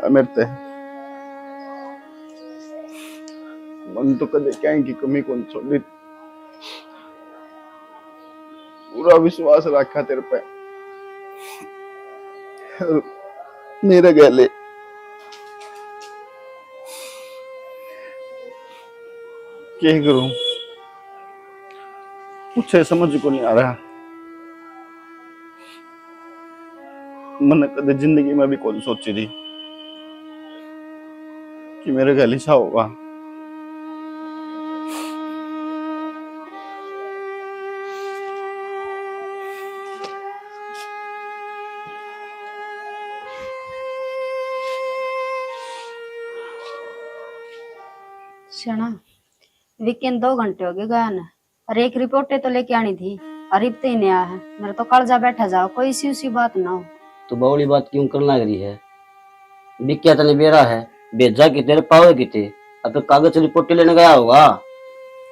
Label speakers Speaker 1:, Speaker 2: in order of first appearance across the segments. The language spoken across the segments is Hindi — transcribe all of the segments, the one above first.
Speaker 1: है मेरे ते। मन तो कदे क्या की कमी कौन छोड़ी, पूरा विश्वास रखा तेरे पे। मेरे गले क्या करूं, कुछ समझ को नहीं आ रहा। मैंने कदे जिंदगी में भी कौन सोची थी कि मेरे गले ऐसा होगा।
Speaker 2: शना, वीकेंड 2 घंटे हो गए गया ना, और एक रिपोर्ट तो लेके आनी थी, और अब तो ही नहीं आया है। मेरा तो कलजा बैठा जाओ, कोई सी उसी बात ना हो।
Speaker 3: तो बौली बात क्यों करना लग रही है? बिक्या तने बेरा है, भेजा कि तेरे पावे किते। अब तो कागज रिपोर्ट लेने गया होगा,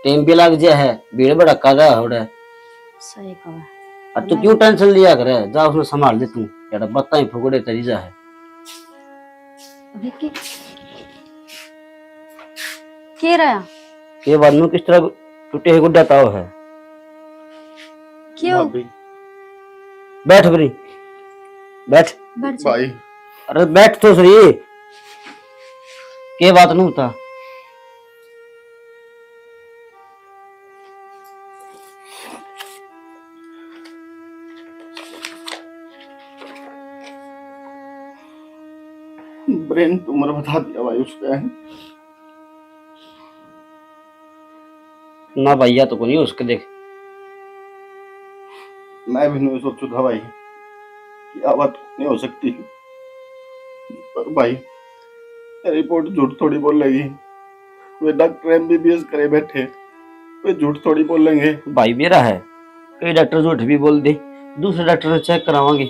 Speaker 3: टाइम भी लग गया है, भीड़ भड़का गया होड़ा।
Speaker 2: सही कहा।
Speaker 3: अब तो क्यों टेंशन लिया करे, जा उसने संभाल ले तू। यार बत्ता ही फुगड़े तेरी जा है।
Speaker 2: विक्की के रहा
Speaker 3: ये बाद में किस तरह टूटे हुए गुड्डा ताव है।
Speaker 2: क्यों?
Speaker 1: भाभी
Speaker 3: बैठ बरी, बैठ
Speaker 2: बैठ जा।
Speaker 1: भाई
Speaker 3: अरे बैठ तो सही, के बात नहीं होता।
Speaker 1: ब्रेन ट्यूमर बता दिया भाई उसका।
Speaker 3: ना भैया तो को नहीं उसके देख।
Speaker 1: मैं भी नहीं सोचू था भाई कि आ बात नहीं हो सकती, पर भाई रिपोर्ट झूठ थोड़ी बोलेगी। वे डॉक्टर एमबीबीएस करे बैठे, वे झूठ थोड़ी बोलेंगे।
Speaker 3: भाई मेरा है, कई डॉक्टर झूठ भी बोल दे, दूसरे डॉक्टर से चेक करावांगे।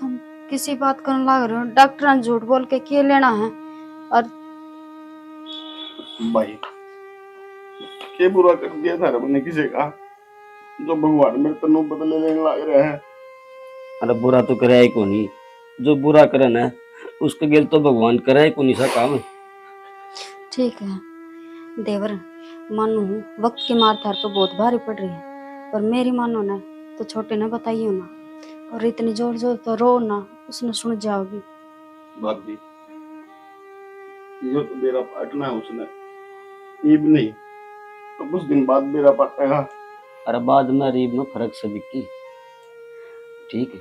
Speaker 2: तुम किसी बात करने लग रहे हो, डॉक्टर ने झूठ बोल के क्या लेना है? और
Speaker 1: भाई क्या बुरा कर दिया था मैंने किसी का, जो भगवान मेरे तनु बदले लेने लग रहे हैं।
Speaker 3: अरे बुरा तो करे ही को नहीं, जो बुरा करे ना उसके गिल तो भगवान करे ही को नहीं सा काम।
Speaker 2: ठीक है देवर, मानो वक्त की मार थार तो बहुत भारी पड़ रही है, पर मेरी मानो ना तो छोटे ने बताइयो ना, और इतनी जोर जोर तो रो ना, उसने सुन जाओगी।
Speaker 1: भाभी यो तो मेरा पार्टनर है, उसने ईब नहीं तो कुछ दिन बाद मेरा पाटेगा।
Speaker 3: अरे बाद में रीब में फर्क से बिकी, ठीक है।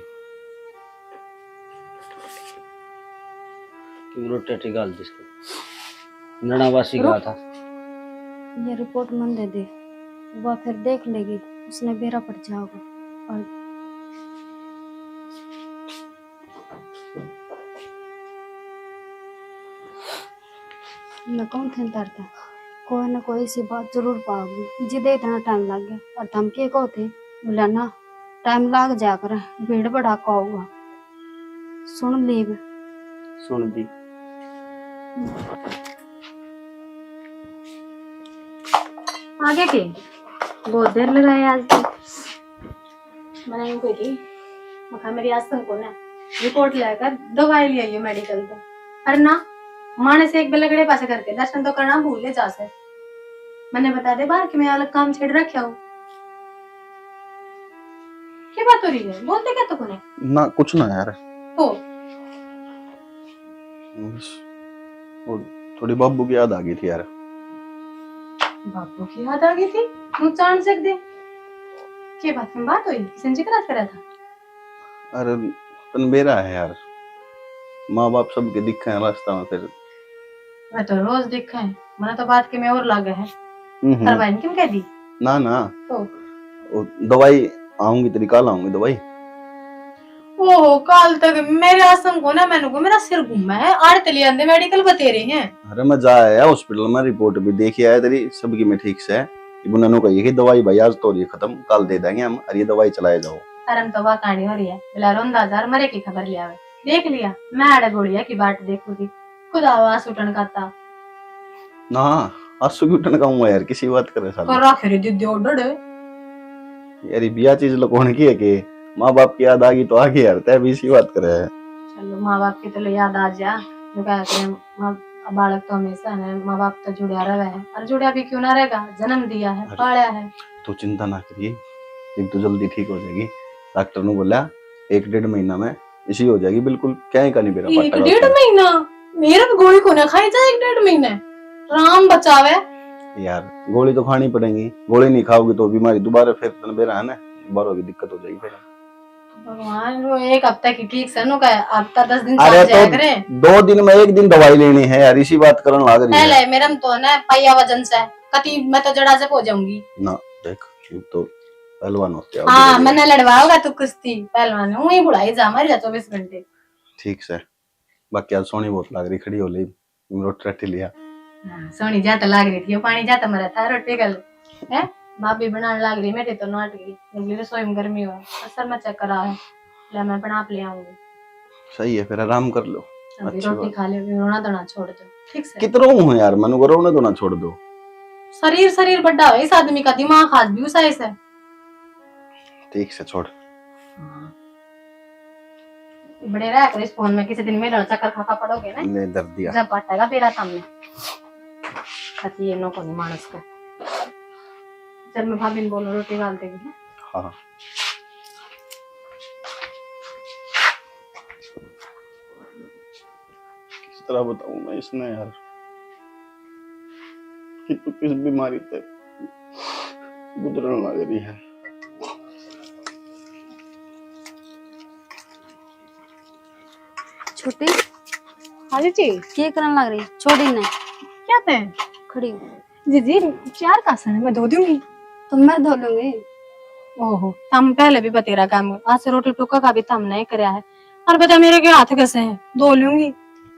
Speaker 3: क्यों रोटेटी गाल जिसको नड़ावासी कहा था।
Speaker 2: ये रिपोर्ट मन दे दे, वह फिर देख लेगी, उसने बेरा पड़ जाओगा। और न कौन थे तरता, कोई ना कोई सी बात जरूर पाओगी, जिदे इतना टाइम लग गया। और धमकी को थे बोला ना, टाइम लग जा कर, भीड़ भड़ाका होगा। सुन लीब,
Speaker 3: सुन दी
Speaker 2: आगे के बहुत देर लगाए आज तक। मैंने यूं कही मखा मेरी आज तक को ना रिपोर्ट लेकर दवाई ले आई मेडिकल से। अरे ना माने से एक बेलगड़े पासे करके दर्शन तो करना भूल जा से। मैंने बता दे बार कि मैं अलग काम छेड़ रखा हूँ। क्या बात हो रही है, बोलते क्या तो कोने
Speaker 1: ना कुछ ना यार,
Speaker 2: तो
Speaker 1: वो थोड़ी बाबू की याद आ गई थी यार।
Speaker 2: बाबू की याद आ गई थी? नुकसान से दे के बात में बात हुई, किसी जिक्र करा था?
Speaker 1: अरे तन बेरा है यार, माँ बाप सबके दिखे हैं रास्ता में, फिर
Speaker 2: मैं तो रोज देखा है, मैंने तो बात के में और लगा है। पर भाई क्यों कह दी?
Speaker 1: ना ना
Speaker 2: तो
Speaker 1: वो दवाई आऊंगी तेरी, कल आऊंगी दवाई।
Speaker 2: ओहो काल तक मेरे आसम को ना, मैंने को मेरा सिर घूमा है, आड़ तली आंदे मेडिकल बते रहे हैं।
Speaker 1: अरे मैं जा आया हॉस्पिटल में, रिपोर्ट भी देखी आया तेरी, सबकी में ठीक से है। उन्होंने कही कि दवाई भाई आज तो रही खत्म, कल दे देंगे हम, और ये दवाई चलाए जाओ।
Speaker 2: अरम तो वह कहानी हो रही है, बिला रोंदाजार मरे की खबर लिया है। देख लिया मैं आड़े गोड़िया की बाट देखू थी, खुद आवाज उठन का था
Speaker 1: ना आंसू की उठन का हुआ यार, किसी बात करे साले
Speaker 2: कर रखे रे दीदी ओडड़
Speaker 1: यार, बिया चीज लोगों की है कि माँ बाप की याद आ गई तो आ गई यार, तय भी इसी बात करे है।
Speaker 2: चलो माँ बाप की तो याद आ जा, जो क्या करें बालक तो हमेशा है, माँ बाप तो जुड़िया रहे है, और जुड़िया भी क्यों ना रहेगा, जन्म दिया है, पाला है।
Speaker 1: तो चिंता ना करिए, एक तो जल्दी ठीक हो जाएगी। डॉक्टर ने बोला 1-1.5 महीना में इसी हो जाएगी बिल्कुल, क्या का नहीं बेरा
Speaker 2: एक 1.5 महीना? मेरा भी गोली को ना खाई जाए 1-1.5 महीने, राम बचावे।
Speaker 1: यार गोली तो खानी पड़ेगी, गोली नहीं खाओगी तो बीमारी दोबारा फिर बेरा है ना, दोबारा होगी दिक्कत हो जाएगी फिर।
Speaker 2: भगवान, वो एक हफ्ता की ठीक से नु का हफ्ता 10 दिन
Speaker 1: अरे
Speaker 2: चल जाया
Speaker 1: तो
Speaker 2: करे।
Speaker 1: 2 दिन में 1 दिन दवाई लेनी है यार, इसी बात करने लग रही है।
Speaker 2: पहले मेरा तो ना पैया वजन से कति मैं तो जड़ा से हो जाऊंगी
Speaker 1: ना देख, ये तो पहलवान होते हैं।
Speaker 2: हाँ, मैंने लड़वाओगा तू कुश्ती पहलवान हूँ ही, बुढ़ाई जा मर जा 24 घंटे।
Speaker 1: ठीक से, बाकी आज सोनी बहुत लग रही, खड़ी हो ली, रोटी रट्टी लिया।
Speaker 2: सोनी जाता लाग रही थी, वो पानी जाता मरा था, रोटी कल है भाभी बनाने लाग रही, मैं तो नाट गई निकली रसोई में, गर्मी हुआ असर में चक्कर आ है, ले मैं बना ले आऊंगी।
Speaker 1: सही है, फिर आराम कर लो।
Speaker 2: अभी
Speaker 1: अच्छी
Speaker 2: रोटी
Speaker 1: बात।
Speaker 2: खा ले, रोना धोना छोड़ दो, ठीक से।
Speaker 1: कितना हूँ यार, मनु को रोना धोना छोड़ दो।
Speaker 2: शरीर बड़ा है इस आदमी का, दिमाग आज भी उस ऐसा है।
Speaker 1: ठीक से छोड़।
Speaker 2: बड़े रहा कर इस फोन में, किसी दिन मेरा चक्कर खाका पड़ोगे ना,
Speaker 1: ले दर्द दिया
Speaker 2: जब पटेगा तेरा सामने कति ये नो को नहीं मानस को। चल मैं भाभी ने बोलो रोटी डाल देगी।
Speaker 1: हाँ किस तरह बताऊं मैं इसने यार, कि तू किस बीमारी तक गुजरने लग रही है।
Speaker 4: छोटी
Speaker 2: हाँ जी
Speaker 4: क्या करने लग रही? छोड़ी ने
Speaker 2: क्या थे
Speaker 4: खड़ी
Speaker 2: जी चार का सन मैं धो दूंगी।
Speaker 4: तो मैं धो लूंगी।
Speaker 2: ओहो, हम पहले भी बतेरा काम, आज से रोटी टुक्का का भी तम नहीं कराया है, और बता मेरे के हाथ कैसे हैं, धो लूंगी।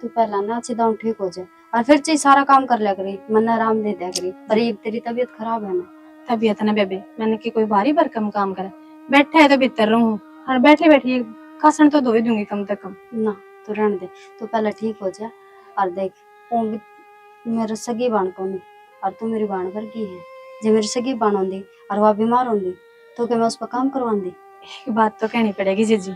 Speaker 4: तू पहला ना अच्छी दाम ठीक हो जाए और फिर चाहिए सारा काम कर लिया करी, मन आराम दे दिया करी। अरे तेरी तबीयत खराब है ना।
Speaker 2: तबीयत ना बेबे, मैंने की कोई भारी भरकम काम करा, बैठे है तो भीतर रहूं, और बैठे बैठे कासन तो धो ही दूंगी कम से कम।
Speaker 4: ना तू रहने दे, तू पहले ठीक हो जा। और देख वो भी मेरे सगी बाण को नहीं, और तू मेरी बाण पर की है, जो मेरी सगी बाण होंगी और वह बीमार होंगी तो क्या मैं उस पर काम करवांदी?
Speaker 2: एक बात तो कहनी पड़ेगी जीजी,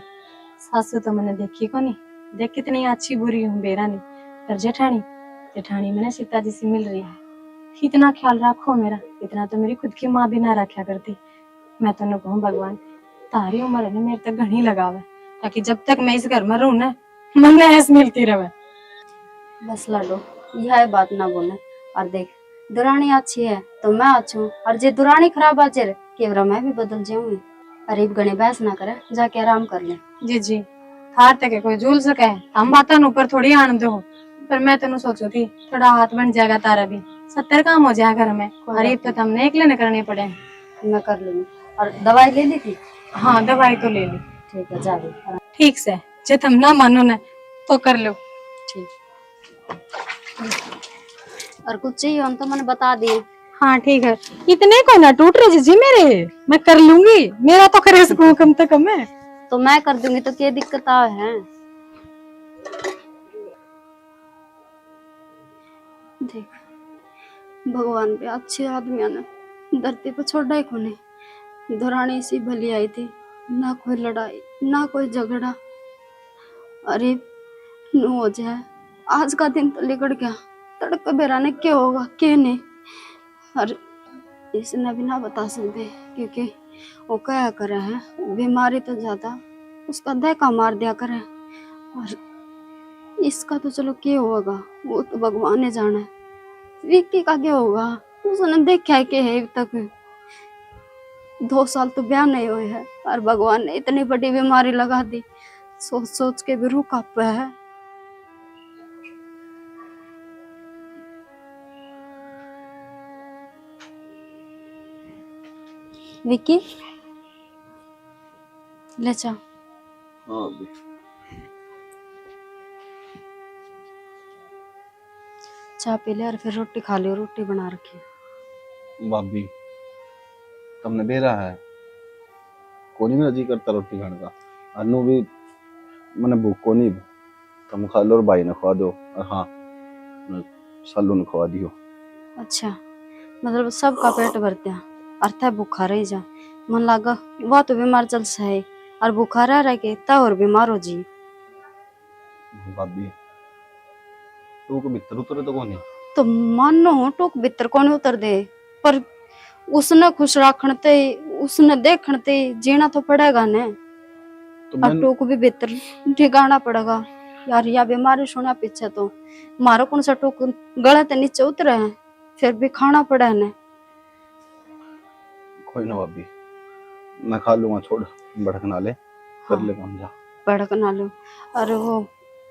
Speaker 2: सासू तो मैंने देखी को नहीं, देख कितनी अच्छी बुरी हूँ बेरा नहीं, पर जेठानी मैंने सीता जी से मिल रही है, इतना ख्याल रखो मेरा, इतना तो मेरी खुद की माँ भी ना रखा करती। मैं तो कहूँ भगवान तारी उम्र है मेरे तक घनी लगावे, ताकि जब तक मैं इस घर में रहूं ना मन ऐस मिलती रहे।
Speaker 4: बस लाडो यह बात ना बोले। और देख दुरानी अच्छी है तो मैं अच्छी हूँ, और जे दुरानी खराब आ जाए केवरा मैं भी बदल जाऊंगी। अरे गणे बहस ना करे, जाके आराम कर ले।
Speaker 2: जी थार तक कोई झूल सके, हम बातन ऊपर थोड़ी आन दो, पर मैं तेन सोचो थी थोड़ा हाथ बन जाएगा तारा भी, 70 काम हो जाएगा घर में, गरीब तो हमने एक लेने करने पड़े।
Speaker 4: मैं कर लूंगी। और दवाई ले ली थी?
Speaker 2: हाँ दवाई तो ले ली।
Speaker 4: ठीक है जा रही।
Speaker 2: ठीक से, जे तुम ना मानो ना तो कर लो।
Speaker 4: ठीक। और कुछ चाहिए हो तो मैंने बता दिए।
Speaker 2: हाँ ठीक है, इतने को ना टूट रहे जी मेरे, मैं कर लूंगी, मेरा तो करे सकूं कम से कम है।
Speaker 4: तो मैं कर दूंगी तो क्या दिक्कत आ है? देख भगवान पे अच्छे आदमी ने धरती पर छोड़ा ही कोने। दुरानी सी भली आई थी, ना कोई लड़ाई ना कोई झगड़ा। अरे नो हो जाए, आज का दिन तो लिकड़ गया, तड़के बेरा ने क्या होगा क्या नहीं। और इसने भी ना बता सकते, क्योंकि वो क्या करे है, बीमारी तो ज्यादा उसका देखा मार दिया करे, और इसका तो चलो क्या होगा वो तो भगवान ने जाना है। विक्की का क्या होगा, उसने देखा है कि है तक 2 साल तो ब्याह नहीं हुए है, और भगवान ने इतनी बड़ी बीमारी लगा दी, सोच सोच के भी रूह कांपा है। विक्की ले जा।
Speaker 1: हाँ अभी
Speaker 4: चाय पी ले और फिर रोटी खा लियो, रोटी बना रखी है।
Speaker 1: भाभी तुमने बेरा है, कोनी मेरा जी करता रोटी खाने का, अनु भी मैंने भूख को नहीं, तुम खा लो और भाई ने खवा दो, और हाँ सालू ने खवा दियो।
Speaker 4: अच्छा मतलब सबका पेट भरते हैं और तय भूखा रह जा, मन लगा वह तो बीमार चल सहे और भूखा रह के तय और बीमार हो जी।
Speaker 1: भाभी टूक भीतर उतरे तो कोनी।
Speaker 4: तो मानो टूक भीतर कौन उतर दे, पर उसने खुश रखते उसने देखते जीना तो पड़ेगा ने।
Speaker 1: तो
Speaker 4: और
Speaker 1: मैं
Speaker 4: टूक भी भीतर ठिकाना पड़ेगा यार। या बीमारी सुना पीछे तो मारो कौन सा टूक गले ते नीचे उतरे हैं, फिर भी खाना पड़ा है ने।
Speaker 1: कोई ना भाभी, मैं खा लूंगा, छोड़ भड़कना ले, कर ले काम जा।
Speaker 4: भड़क ना लो। अरे वो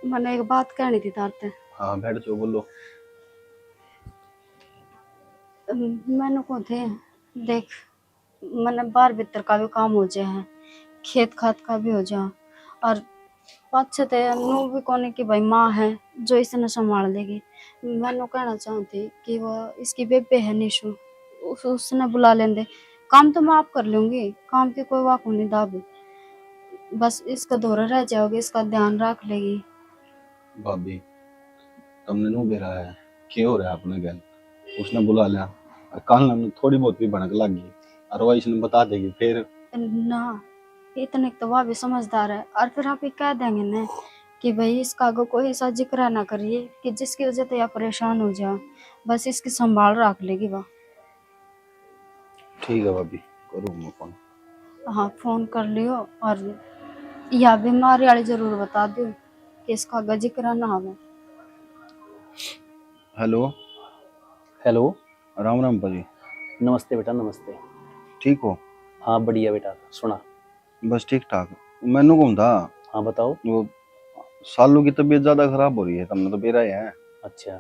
Speaker 4: मैंने एक बात कहनी थी तारते।
Speaker 1: हाँ बैठ जाओ, बोलो।
Speaker 4: मैंने को थे देख, मैंने बाहर भीतर का भी काम हो जाए, खेत खात का भी हो जा, और अच्छे थे नो भी कोने की भाई माँ है जो इसने संभाल लेगी। मैंने कहना चाहती कि वो इसकी बेबे है निशु, उसने बुला लेंदे। काम तो मैं आप कर लूंगी, काम की कोई वाक नहीं दाबी, बस इसका दौरा रह जाओगे, इसका ध्यान रख लेगी।
Speaker 1: भाभी तुमने नो बेरा है, क्या हो रहा है अपने गल, उसने बुला लिया, कल ना थोड़ी बहुत भी भड़क लगी और वो इसने बता देगी फिर।
Speaker 4: ना इतने तो वह भी समझदार है, और फिर आप ये कह देंगे ना कि भाई इसका आगे कोई ऐसा जिक्र ना करिए कि जिसकी वजह से आप परेशान हो जाओ, बस इसकी संभाल रख लेगी वह।
Speaker 1: ठीक है भाभी, करूँ मैं फोन।
Speaker 4: हाँ फोन कर लियो, और यह बीमारी वाली जरूर बता दियो कि इसका आगे जिक्र ना हो।
Speaker 1: हेलो।
Speaker 5: हेलो।
Speaker 1: राम राम पाजी।
Speaker 5: नमस्ते बेटा, नमस्ते।
Speaker 1: ठीक हो?
Speaker 5: हाँ बढ़िया बेटा, सुना।
Speaker 1: बस ठीक ठाक। मैनू कौन था,
Speaker 5: हाँ बताओ।
Speaker 1: वो सालू की तबीयत ज्यादा खराब हो रही है, तुमने तो बेरा ही है।
Speaker 5: अच्छा।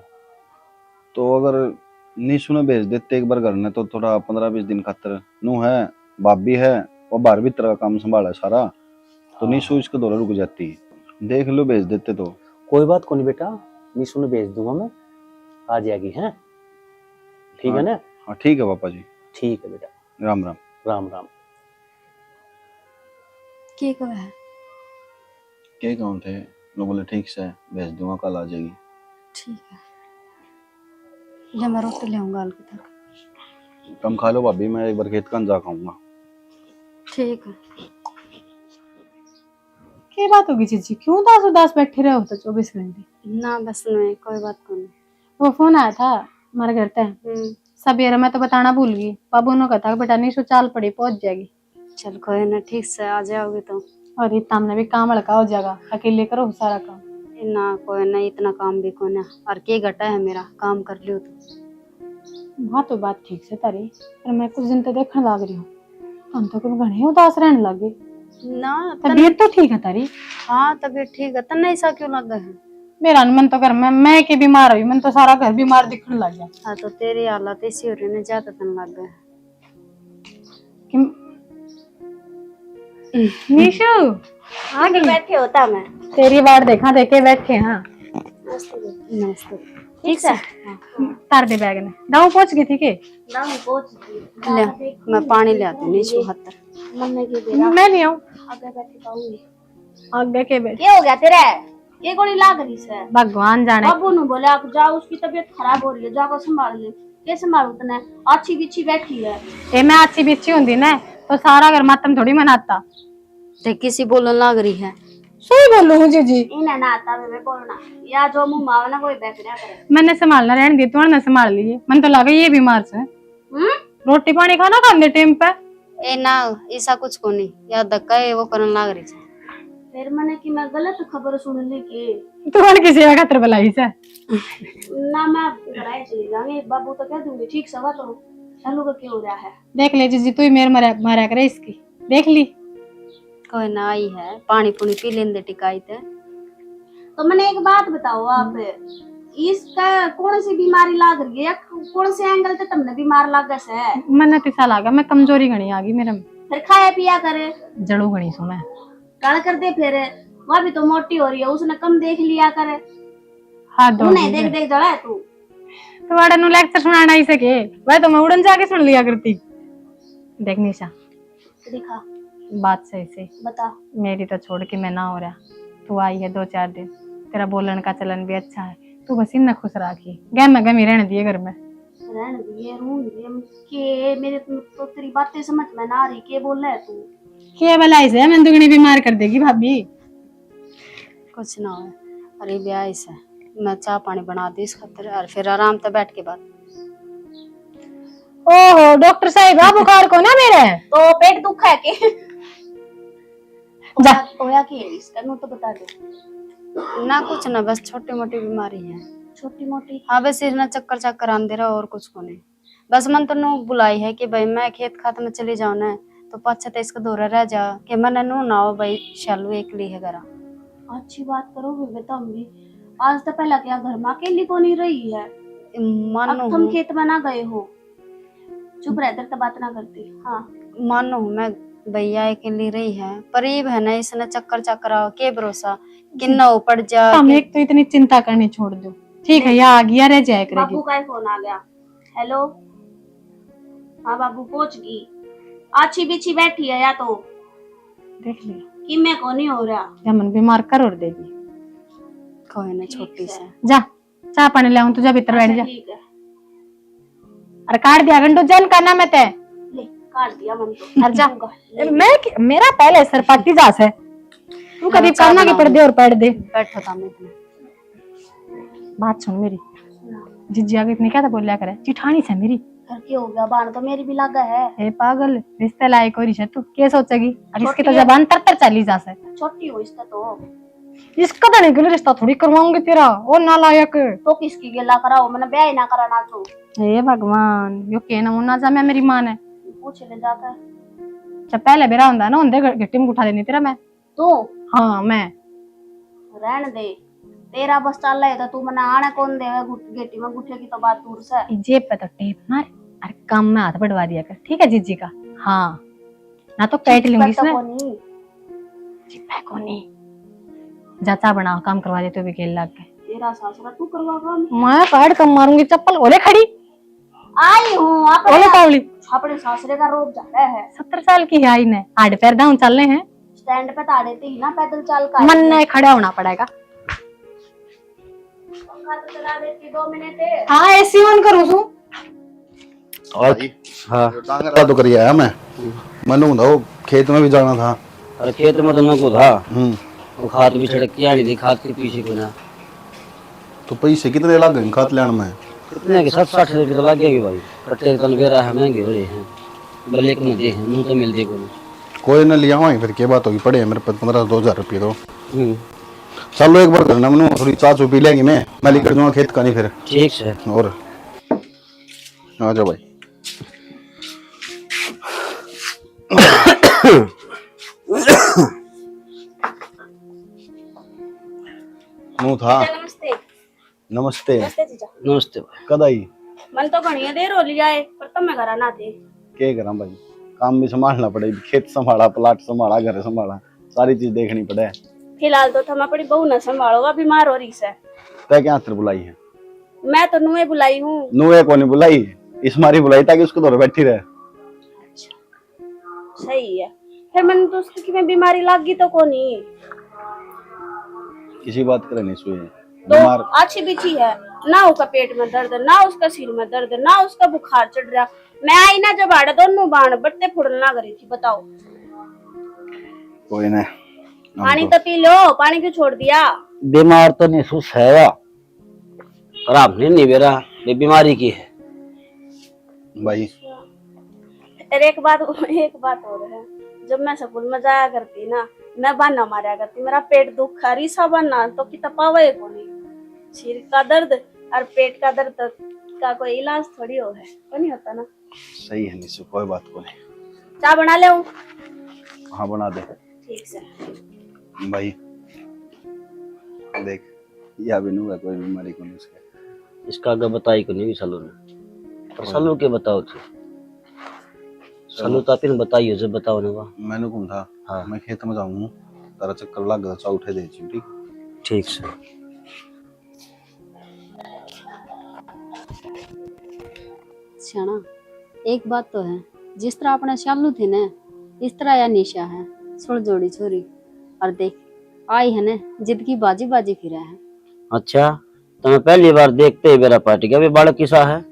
Speaker 1: तो अगर निशु ने भेज देते एक बार घर ने, तो थोड़ा 15-20 दिन खातर नू है, भाभी है, वो बाहर भीतर का काम संभाला है सारा, तो
Speaker 5: हाँ।
Speaker 1: निशु इसके दौरा रुक जाती, देख लो भेज देते तो।
Speaker 5: कोई बात को नहीं बेटा, निशु ने भेज दूंगा मैं, आ जाएगी है। ठीक है ना?
Speaker 1: हाँ ठीक है पापा जी।
Speaker 5: ठीक है बेटा।
Speaker 1: राम राम।
Speaker 5: राम राम।
Speaker 4: क्या कहा है?
Speaker 1: क्या काम थे? लोग बोले ठीक से भेज दूंगा, कल आ जाएगी।
Speaker 4: ठीक है, ले मैं रोटी ले आऊंगा हल्की तक।
Speaker 1: तुम खा लो भाभी, मैं एक बार खेत का जा खाऊंगा।
Speaker 4: ठीक है।
Speaker 2: क्या बात होगी जीजी, क्यों उदास उदास बैठे रहे हो तो 24 घंटे?
Speaker 4: ना बस नहीं, कोई बात को नहीं।
Speaker 2: वो फोन आया था हमारे घर पे सवेरे, मैं तो बताना भूल गई। बाबू ने कहा बेटा निशु चाल पड़ी पहुंच जाएगी।
Speaker 4: चल कोई ना, ठीक से आ जाओगे तो।
Speaker 2: और इतना हमने भी काम हल्का हो जाएगा, अकेले करो सारा काम।
Speaker 4: ना कोई ना, इतना काम भी कोई ना, और के घटा है मेरा काम कर लियो तो।
Speaker 2: हाँ तो बात ठीक से तारी, पर मैं कुछ दिन तो देखने लग रही हूँ, हम तो कुछ घने उदास रहने लगे
Speaker 4: ना
Speaker 2: तबीयत तो ठीक है तारी?
Speaker 4: हाँ तबीयत ठीक है, तन्ने ऐसा क्यों लगा है?
Speaker 2: मेरा मन तो घर में मैं के बीमार हुई, मन तो सारा घर बीमार दिखने लग गया।
Speaker 4: हाँ तो तेरी हालत ऐसी हो रही है, ज्यादा तन लग गया।
Speaker 2: निशु
Speaker 4: आगे बैठे होता मैं
Speaker 2: तेरी बार देखा देखे बैठे। हाँ
Speaker 4: मस्त
Speaker 2: ठीक है, तार दे बैग ने दाऊ पहुंच गई थी के?
Speaker 4: ले मैं पानी ले आती नहीं छू हत्तर।
Speaker 2: मैं नहीं आऊं
Speaker 4: आगे बैठी पाऊंगी।
Speaker 2: आगे के बैठ।
Speaker 4: क्या हो गया तेरे? ये गोली लाग रही है?
Speaker 2: भगवान जाने।
Speaker 4: बाबू ने बोले आप जाओ, उसकी तबीयत खराब हो रही है, जाकर संभाल ले। कैसे संभालू तने? अच्छी बिच्छी बैठी है।
Speaker 2: ए मैं अच्छी बिच्छी होंगी ना तो सारा घर मातम थोड़ी मनाता।
Speaker 4: देख किसी बोलने लग रही है।
Speaker 2: सही बोल रही हूँ जी।
Speaker 4: इन्हें ना आता मैं बोलना, या जो मुंह मावा ना कोई बैठना करे।
Speaker 2: मैंने संभालना रहने दी, तो ना संभाल लीजिए। मन तो लगा ये बीमार से। रोटी पानी खाना खाने टाइम पे
Speaker 4: ए ना ऐसा कुछ को नहीं, या धक्का है वो करने लग रही है। फिर मैंने कि मैं गलत खबर सुन ली कि
Speaker 2: तू किसी का खतर बुलाई से
Speaker 4: ना, मैं घराए चली जाऊंगी। बाबू तो कह दूंगी ठीक सवा तो चालू का क्या हो रहा है।
Speaker 2: देख ले जीजी, तू ही मेरे मारा करे इसकी, देख ली।
Speaker 4: कोई ना आई है, पानी पुनी पी लेंदे टिकाई थे। तो मैंने एक बात बताओ, आप इसका कौन सी बीमारी लाग रही है, कौन से एंगल से तुमने बीमार लागा से?
Speaker 2: मन तिसा लागा, मैं कमजोरी घनी आ गई मेरे में।
Speaker 4: फिर खाया पिया करे,
Speaker 2: जड़ू घनी सो मैं
Speaker 4: काल कर दे। फिर वह भी तो मोटी हो रही है, उसने कम देख लिया करे।
Speaker 2: हाथ धो
Speaker 4: नहीं देख देख जड़ा है तू।
Speaker 2: तो वाड़ा नु लेक्चर सुनाना ही सके, वह तो मैं उड़न जाके सुन लिया करती। देख निशा,
Speaker 4: दिखा
Speaker 2: बात सही से
Speaker 4: बता।
Speaker 2: मेरी तो छोड़ के मैं ना हो रहा, तू आई है 2-4 दिन, तेरा बोलन का चलन भी अच्छा है, तू बस इन खुश रखी, गम गमी रहने दिए घर में।
Speaker 4: रहने दिए रूम के मेरे तो तेरी बातें समझ में ना आ रही, के बोल रहा है तू?
Speaker 2: के भलाई से मैं दुगनी बीमार कर देगी भाभी।
Speaker 4: कुछ ना हो, अरे ब्याह से मैं चाय पानी बना दी इस खातिर और फिर आराम से बैठ के बात।
Speaker 2: ओहो डॉक्टर साहब आप बुखार को ना मेरे
Speaker 4: तो पेट दुख है के
Speaker 2: जा
Speaker 4: होया कि इसका नो तो बता दो ना। कुछ ना, बस छोटी मोटी बीमारी है। छोटी मोटी? हाँ बस सिर ना चक्कर चक्कर आंदे रहा और कुछ को नहीं। बस मन तो नो बुलाई है कि भाई मैं खेत खात में चली जाऊं ना तो पाछे तो इसका दौरा रह जा कि मैंने नो ना हो भाई शालू एक ली है घरा। अच्छी बात करो बेटा, हम भी आज तो पहला क्या घर में अकेली को नहीं रही है। मानो तुम खेत में ना गए हो, चुप रहकर तो बात ना करती। हाँ मानो मैं भैया अकेली रही है, पर ये है ना इसने चक्कर चक्कर आओ के भरोसा किन्ना पड़ जा।
Speaker 2: हम एक तो इतनी चिंता करनी छोड़ दो, ठीक है? यहाँ आ गया रह जाए करेगी।
Speaker 4: बाबू का फोन आ गया। हेलो हाँ बाबू पहुंच गई, अच्छी बिछी बैठी है या तो
Speaker 2: देख लिया
Speaker 4: कि मैं को नहीं हो रहा।
Speaker 2: जमन बीमार कर और देगी
Speaker 4: कोई ना छोटी से
Speaker 2: जा चाय पानी ले आऊं, तुझे भीतर बैठ जा।
Speaker 4: ठीक है
Speaker 2: अरे काट दिया घंटो जन करना मैं ते
Speaker 4: ले काट दिया मन तो।
Speaker 2: अरे जा मैं मेरा पहले सर पाटी जास है, तू कभी करना के पड़ दे और पढ़ दे।
Speaker 4: बैठो था मैं
Speaker 2: बात सुन मेरी, जिज्जी आगे इतनी क्या था बोलिया करे, चिठानी से मेरी
Speaker 4: घर की हो गया बाण तो मेरी भी लगा है।
Speaker 2: ए पागल रिश्ते लायक हो रही है तू, क्या सोचेगी? और इसकी तो जबान तर चली जा से।
Speaker 4: छोटी हो इसका तो
Speaker 2: इसका तो नहीं गले रिश्ता थोड़ी करवाऊंगी तेरा, ओ नालायक।
Speaker 4: तो किसकी गिला कराओ, मैंने ब्याह ही ना कराना तो।
Speaker 2: हे भगवान यो के ना मुन्ना जा मैं मेरी मां ने
Speaker 4: पूछ ले जाता है
Speaker 2: जब पहले बेरा हुंदा ना उंदे गट्टी में उठा देनी तेरा मैं
Speaker 4: तो।
Speaker 2: हाँ मैं
Speaker 4: रहन दे तेरा बस चल रहा है तो तू मना आने कौन देवे गेटी में गुठे की तो बात दूर से।
Speaker 2: जेब पे तो टेप मार, अरे काम में हाथ बढ़वा दिया कर, ठीक है जीजी का? हाँ ना तो काट लूंगी इसमें। चिप्पा को नहीं जाता बना काम करवा दे तो भी खेल लग के।
Speaker 4: तेरा सासरा तू करवा काम,
Speaker 2: मैं काट कम मारूंगी चप्पल। ओले खड़ी
Speaker 4: आई हूँ
Speaker 2: ओले कावली
Speaker 4: अपने सासरे का रोब जा रहा है।
Speaker 2: 70 साल की है आई ने, हाथ पैर डाउन चल रहे हैं,
Speaker 4: स्टैंड पे ताड़े थी ना पैदल चल का
Speaker 2: मन नहीं खड़ा होना पड़ेगा।
Speaker 4: तो चला देती 2 मिनट है।
Speaker 2: हाँ एसी ऑन करूँ तू
Speaker 3: और हाँ
Speaker 1: टांगरा तो करिया है मैंने हुंदा खेत में भी जाना था।
Speaker 3: अरे खेत में तो नको था,
Speaker 1: हम्म
Speaker 3: वो खाद भी छिड़क के आड़ी थी, खाद के पीछे को ना।
Speaker 1: तो पैसे कितने लग गए खाद लेने में?
Speaker 3: कितने के 60 रुपये तो लग गए भाई, कट्टे तन बेरा है महंगे हो रहे हैं, भले एक मुझे हैं मुँह तो मिलते को नहीं।
Speaker 1: कोई ना लिया हुआ फिर क्या बात होगी, पड़े हैं मेरे पास 15-2000 रुपये तो। चलो एक बार करना मैंने थोड़ी चाय चू पी लेंगे, मैं लेकर दूंगा खेत का नहीं फिर।
Speaker 3: ठीक है
Speaker 1: और आ जाओ भाई। मुँह था।
Speaker 4: नमस्ते
Speaker 1: नमस्ते
Speaker 4: नमस्ते जीजा।
Speaker 3: नमस्ते भाई।
Speaker 1: कद आई?
Speaker 4: मन तो घनी देर हो लिया है पर तुम मैं घर ना थे।
Speaker 1: क्या करा भाई, काम भी संभालना पड़े, खेत संभाला, प्लाट संभाला, घर संभाला, सारी चीज देखनी पड़े।
Speaker 4: फिलहाल तो तुम अपनी बहू न संभालो, बीमार हो रही है।
Speaker 1: तय क्या तेरे बुलाई है?
Speaker 4: मैं तो नुए बुलाई हूँ।
Speaker 1: नुए को नहीं बुलाई, इस मारी बुलाई ताकि उसको दौर बैठी रहे।
Speaker 4: सही है, फिर मैंने तो उसकी में बीमारी लग गई तो कोनी
Speaker 1: किसी बात करे नहीं सुई
Speaker 4: तो
Speaker 1: बीमार।
Speaker 4: अच्छी बिछी है ना, उसका पेट में दर्द ना, उसका सिर में दर्द ना, उसका बुखार चढ़ रहा। मैं आई ना जब आड़े दोनों बाण बट्टे फुड़ना करी थी। बताओ
Speaker 1: कोई ना,
Speaker 4: पानी तो पी लो, पानी क्यों छोड़ दिया?
Speaker 3: बीमार तो नहीं सुस है खराब नहीं बेरा, ये बीमारी की है
Speaker 1: भाई।
Speaker 4: अरे एक बात और है, जब मैं स्कूल में जाया करती ना, मैं बहाना मारा करती, मेरा पेट दुख रही सा बहाना तो कि तपावे को नहीं। सिर का दर्द और पेट का दर्द का कोई इलाज थोड़ी हो है, तो नहीं होता ना।
Speaker 1: सही है निशु, कोई बात को नहीं।
Speaker 4: चाय बना ले हूँ?
Speaker 1: हाँ बना दे।
Speaker 4: ठीक से
Speaker 1: भाई देख या भी नहीं हुआ कोई बीमारी को नहीं उसके।
Speaker 3: इसका आगे बताई को नहीं सालों ने, पर सालों के बताओ थे सालों तो आपने बताइए जब बताओ ना।
Speaker 1: मैंने कौन था?
Speaker 3: हाँ
Speaker 1: मैं खेत में जाऊंगा, तारा चक्कर लग गया, चाय उठे दे ठीक।
Speaker 3: ठीक से।
Speaker 4: सियाना एक बात तो है, जिस तरह अपने शालू थे ना, इस तरह या निशा है सुड़ जोड़ी छोरी। और देख आई है ना, जिद की बाजी बाजी फिरा है।
Speaker 3: अच्छा तो मैं पहली बार देखते ही बेरा पार्टी का भी बालक किसा है,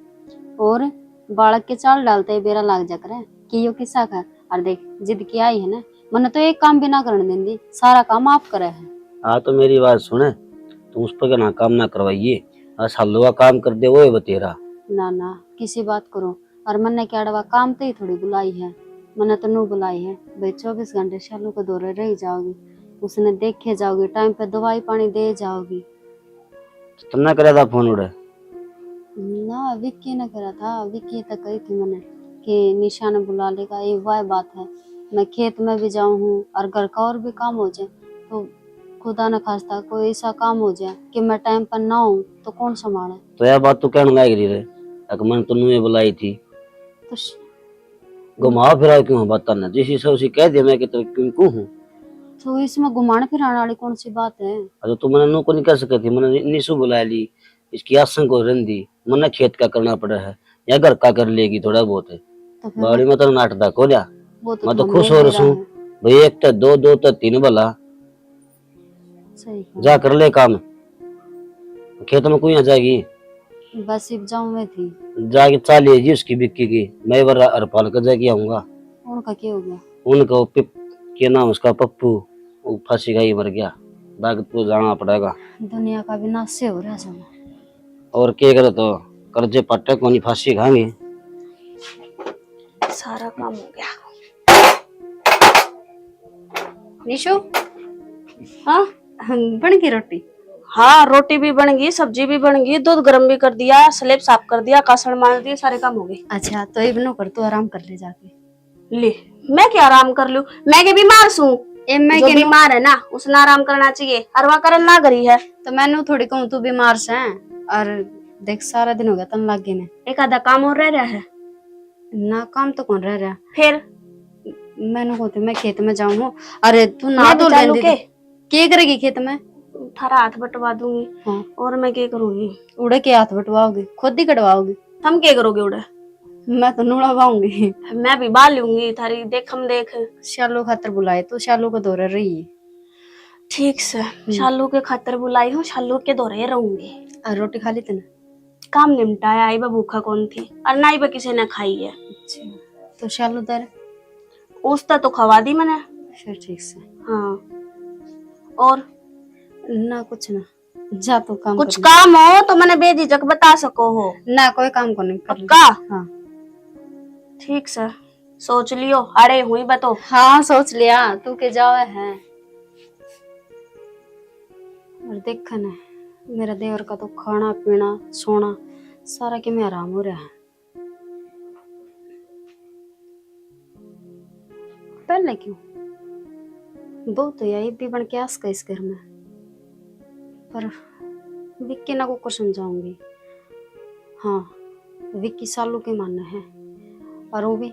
Speaker 4: और बालक के चाल डालते ही बेरा लाग जा करे कि यो किस्सा का। और देख जिद की आई है ना, मैंने तो एक काम भी ना करने देंगी, सारा काम आप करे है।
Speaker 3: हाँ तो मेरी बात सुने, तुम उस पर ना काम ना करवाइए। सालों का काम कर दे वो है बतेरा।
Speaker 4: ना ना किसी बात करो। और मैंने क्या डवा काम तो ही थोड़ी बुलाई है, मैंने तो नू बुलाई है भाई। 24 घंटे शालू को दौरे रह जाओगी, उसने देखे जाओगी, टाइम पे दवाई पानी दे जाओगी।
Speaker 3: तुमने करा था फोन उड़े?
Speaker 4: ना विक्की ने करा था, विक्की तक कही थी मैंने कि निशा ने बुला लेगा। ये वह बात है, मैं खेत में भी जाऊँ हूँ और घर का और भी काम हो जाए तो खुदा न खास्ता कोई ऐसा काम हो जाए कि मैं टाइम पर ना हूँ तो कौन संभाले।
Speaker 3: तो यह बात तू कहने लग रही रे, मन तो नुए बुलाई थी।
Speaker 4: तो
Speaker 3: घुमाओ फिराओ क्यों बता ना, जिस से उसी कह दिया मैं कि तो क्यों हूँ।
Speaker 4: तो इसमें घुमाने फिराने वाली कौन सी बात है?
Speaker 3: तो तू मैंने नु को नहीं कर सकी थी, मैंने निशु बुला ली, इसकी आसन को रंदी, मैंने खेत का करना पड़ा है या घर का कर लेगी थोड़ा बहुत है।
Speaker 4: तो फिर
Speaker 3: बाड़ी में तो नाटक हो जा,
Speaker 4: वो तो
Speaker 3: मैं तो
Speaker 4: थोड़ा
Speaker 3: खुश हो
Speaker 4: मेरा
Speaker 3: रहा हूँ
Speaker 4: है।
Speaker 3: भाई। एक तो दो दो तो तीन भला
Speaker 4: सही कहा।
Speaker 3: जा कर ले काम, खेत में कोई आ जाएगी।
Speaker 4: बस इब जाऊं मैं थी।
Speaker 3: जाके चाली जी उसकी बिक्की की, मैं बार अरपाल कर जाके आऊंगा।
Speaker 4: उनका क्या हो गया?
Speaker 3: उनका क्या नाम उसका, पप्पू, वो फांसी खाई मर गया, बाकी तो जाना पड़ेगा।
Speaker 4: दुनिया का विनाश से हो रहा है सब।
Speaker 3: और क्या करे तो कर्जे पट्टे को नहीं फांसी खाएंगे।
Speaker 4: सारा काम हो गया। निशु, हाँ बन गई रोटी?
Speaker 6: हाँ रोटी भी बन गई, सब्जी भी बन गई, दूध गर्म भी कर दिया, स्लेब साफ कर दिया, कासण मार दिए, सारे काम हो गए।
Speaker 4: अच्छा तो इबनो कर, तू आराम कर ले जाके।
Speaker 6: ले मैं क्या आराम कर लूं, मैं के बीमार हूँ।
Speaker 4: मैं
Speaker 6: जो
Speaker 4: के
Speaker 6: बीमार है ना उसने आराम करना चाहिए, अरवा करन ना करी है।
Speaker 4: तो मैंने थोड़ी कहूँ तू बीमार से है। और देख सारा दिन हो गया तन लागे ने,
Speaker 6: एक आधा काम और रह रहा है
Speaker 4: ना काम तो कौन रह रहा।
Speaker 6: फिर
Speaker 4: मैंने कहती मैं खेत में जाऊँ। अरे तू ना
Speaker 6: मैं
Speaker 4: तो
Speaker 6: चालू
Speaker 4: लेंदी
Speaker 6: के
Speaker 4: क्या करेगी खेत में?
Speaker 6: थारा हाथ बटवा दूंगी।
Speaker 4: हाँ।
Speaker 6: और मैं क्या करूंगी?
Speaker 4: उड़े के हाथ बटवाओगी, खुद ही कटवाओगी?
Speaker 6: तुम क्या करोगे उड़े?
Speaker 4: मैं तो नूड़ावाऊंगी।
Speaker 6: मैं भी बाल लूंगी थारी देख हम देख।
Speaker 4: शालू खातर बुलाए तो शालू को दौरे रही है।
Speaker 6: ठीक से शालू के खातर बुलाई हूँ, शालू के दौरे रहूंगी।
Speaker 4: और रोटी खा ली तूने?
Speaker 6: काम निपटाया, आई बा भूखा कौन थी और ना ही बा किसी ने खाई है।
Speaker 4: अच्छा तो शालू दर
Speaker 6: उसता तो खवा दी मैंने।
Speaker 4: फिर ठीक से।
Speaker 6: हाँ और
Speaker 4: ना कुछ ना, जा तू काम
Speaker 6: कुछ
Speaker 4: कर।
Speaker 6: काम हो तो मैंने बेझिझक बता सको हो।
Speaker 4: ना कोई काम को नहीं कर।
Speaker 6: पक्का?
Speaker 4: हाँ
Speaker 6: ठीक से सोच लियो, अरे हुई बतो।
Speaker 4: हाँ सोच लिया, तू के जावे है। और देख ना मेरा देवर का तो खाना पीना सोना सारा के में आराम हो रहा है। पहले क्यों दो तो यही भी बन के आस का इस घर में, पर विक्की ना को समझाऊंगी। हाँ विक्की सालों के मानना है और वो भी